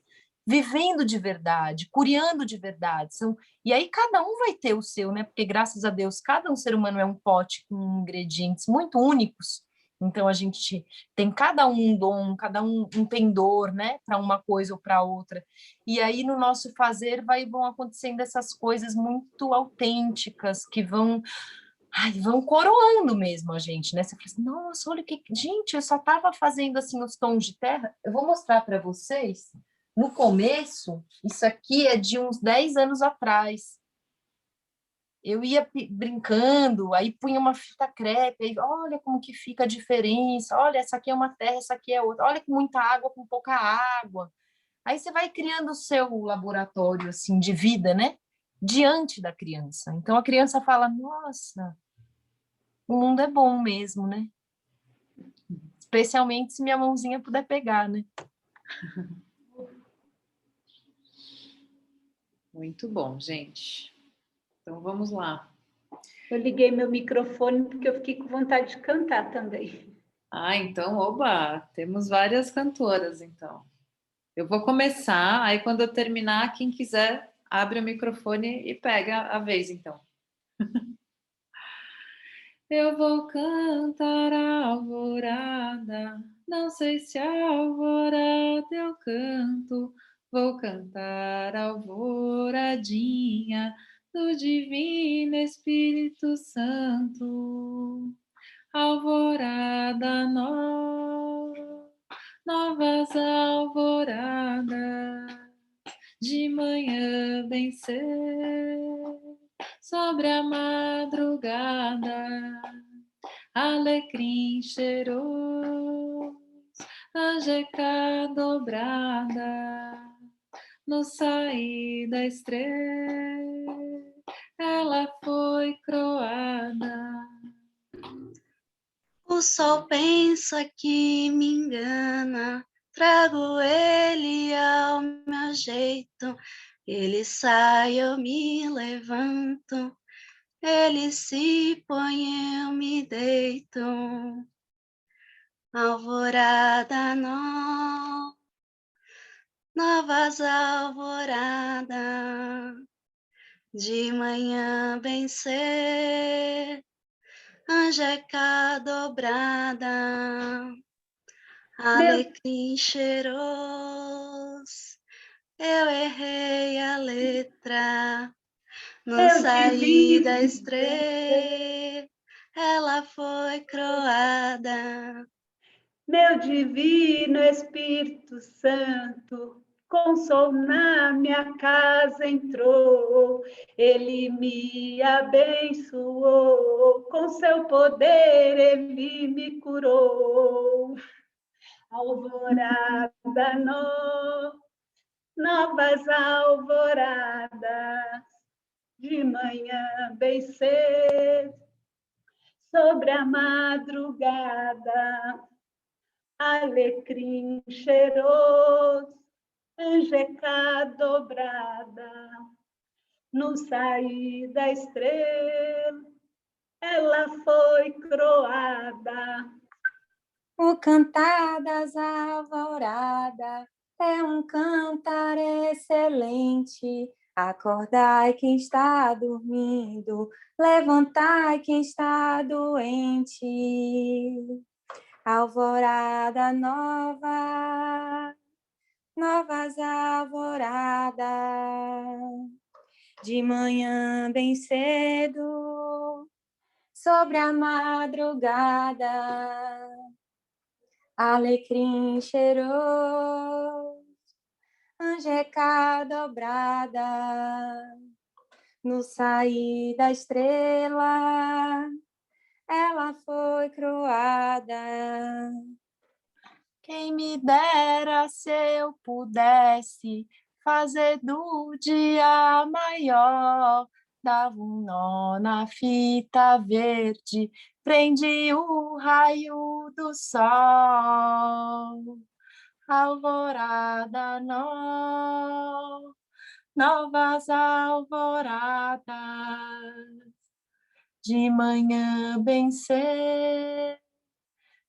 vivendo de verdade, curiando de verdade. E aí cada um vai ter o seu, né, porque graças a Deus cada um ser humano é um pote com ingredientes muito únicos. Então, a gente tem cada um dom, cada um pendor, né, para uma coisa ou para outra. E aí, no nosso fazer, vão acontecendo essas coisas muito autênticas, que vão coroando mesmo a gente, né? Você fala assim, nossa, olha que... Gente, eu só estava fazendo, assim, os tons de terra. Eu vou mostrar para vocês. No começo, isso aqui é de uns 10 anos atrás. Eu ia brincando, aí punha uma fita crepe, aí, olha como que fica a diferença, olha, essa aqui é uma terra, essa aqui é outra, olha que muita água com pouca água. Aí você vai criando o seu laboratório, assim, de vida, né? Diante da criança. Então, a criança fala, nossa, o mundo é bom mesmo, né? Especialmente se minha mãozinha puder pegar, né? Muito bom, gente. Então, vamos lá. Eu liguei meu microfone porque eu fiquei com vontade de cantar também. Então, oba, temos várias cantoras, então. Eu vou começar, aí quando eu terminar, quem quiser, abre o microfone e pega a vez, então. Eu vou cantar a alvorada, não sei se a alvorada eu canto, vou cantar a alvoradinha do Divino Espírito Santo. Alvorada novas alvoradas, de manhã bem cedo, sobre a madrugada, alecrim cheiroso, angeca dobrada, no sair da estrela, ela foi croada. O sol pensa que me engana, trago ele ao meu jeito. Ele sai, eu me levanto, ele se põe, eu me deito. Alvorada novas alvoradas, de manhã bem cedo, angeca dobrada, alecrim cheiroso, eu errei a letra, no sair da estrela, ela foi croada. Meu divino Espírito Santo, com sol na minha casa entrou, ele me abençoou, com seu poder ele me curou. Alvorada novas alvoradas, de manhã bem cedo, sobre a madrugada, alecrim cheiroso, angeca dobrada, no sair da estrela, ela foi croada. O cantar das alvoradas é um cantar excelente. Acordai quem está dormindo, levantai quem está doente. Alvorada nova, novas alvoradas, de manhã bem cedo, sobre a madrugada, alecrim cheiroso, angeca dobrada, no sair da estrela, ela foi croada. Quem me dera se eu pudesse fazer do dia maior, dava um nó na fita verde, prendi o raio do sol. Alvorada novas alvoradas, de manhã bem cedo,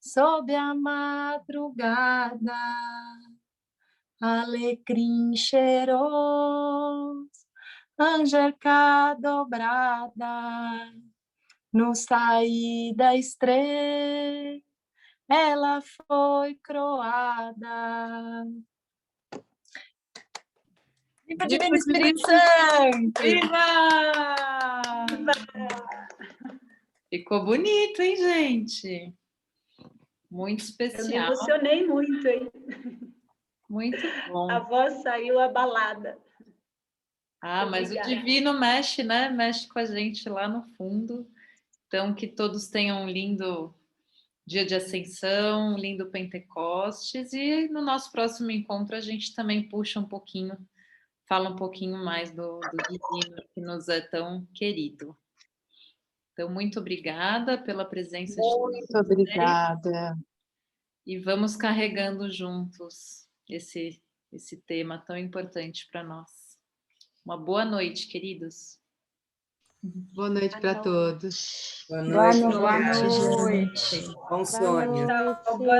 sob a madrugada, alecrim cheiroso, angeca dobrada, no sair da estrela, ela foi croada. Viva o Divino Espírito Santo! Viva! Ficou bonito, hein, gente? Muito Eu me especial. emocionei muito, hein? Muito bom. A voz saiu abalada. Ah, mas Obrigada. o divino mexe, né? Mexe com a gente lá no fundo. Então, que todos tenham um lindo dia de ascensão, um lindo Pentecostes. E no nosso próximo encontro a gente também puxa um pouquinho, fala um pouquinho mais do divino que nos é tão querido. Então, muito obrigada pela presença de todos. Muito obrigada. E vamos carregando juntos esse tema tão importante para nós. Uma boa noite, queridos. Boa noite para todos. Boa noite. Boa noite. Bons sonhos. Boa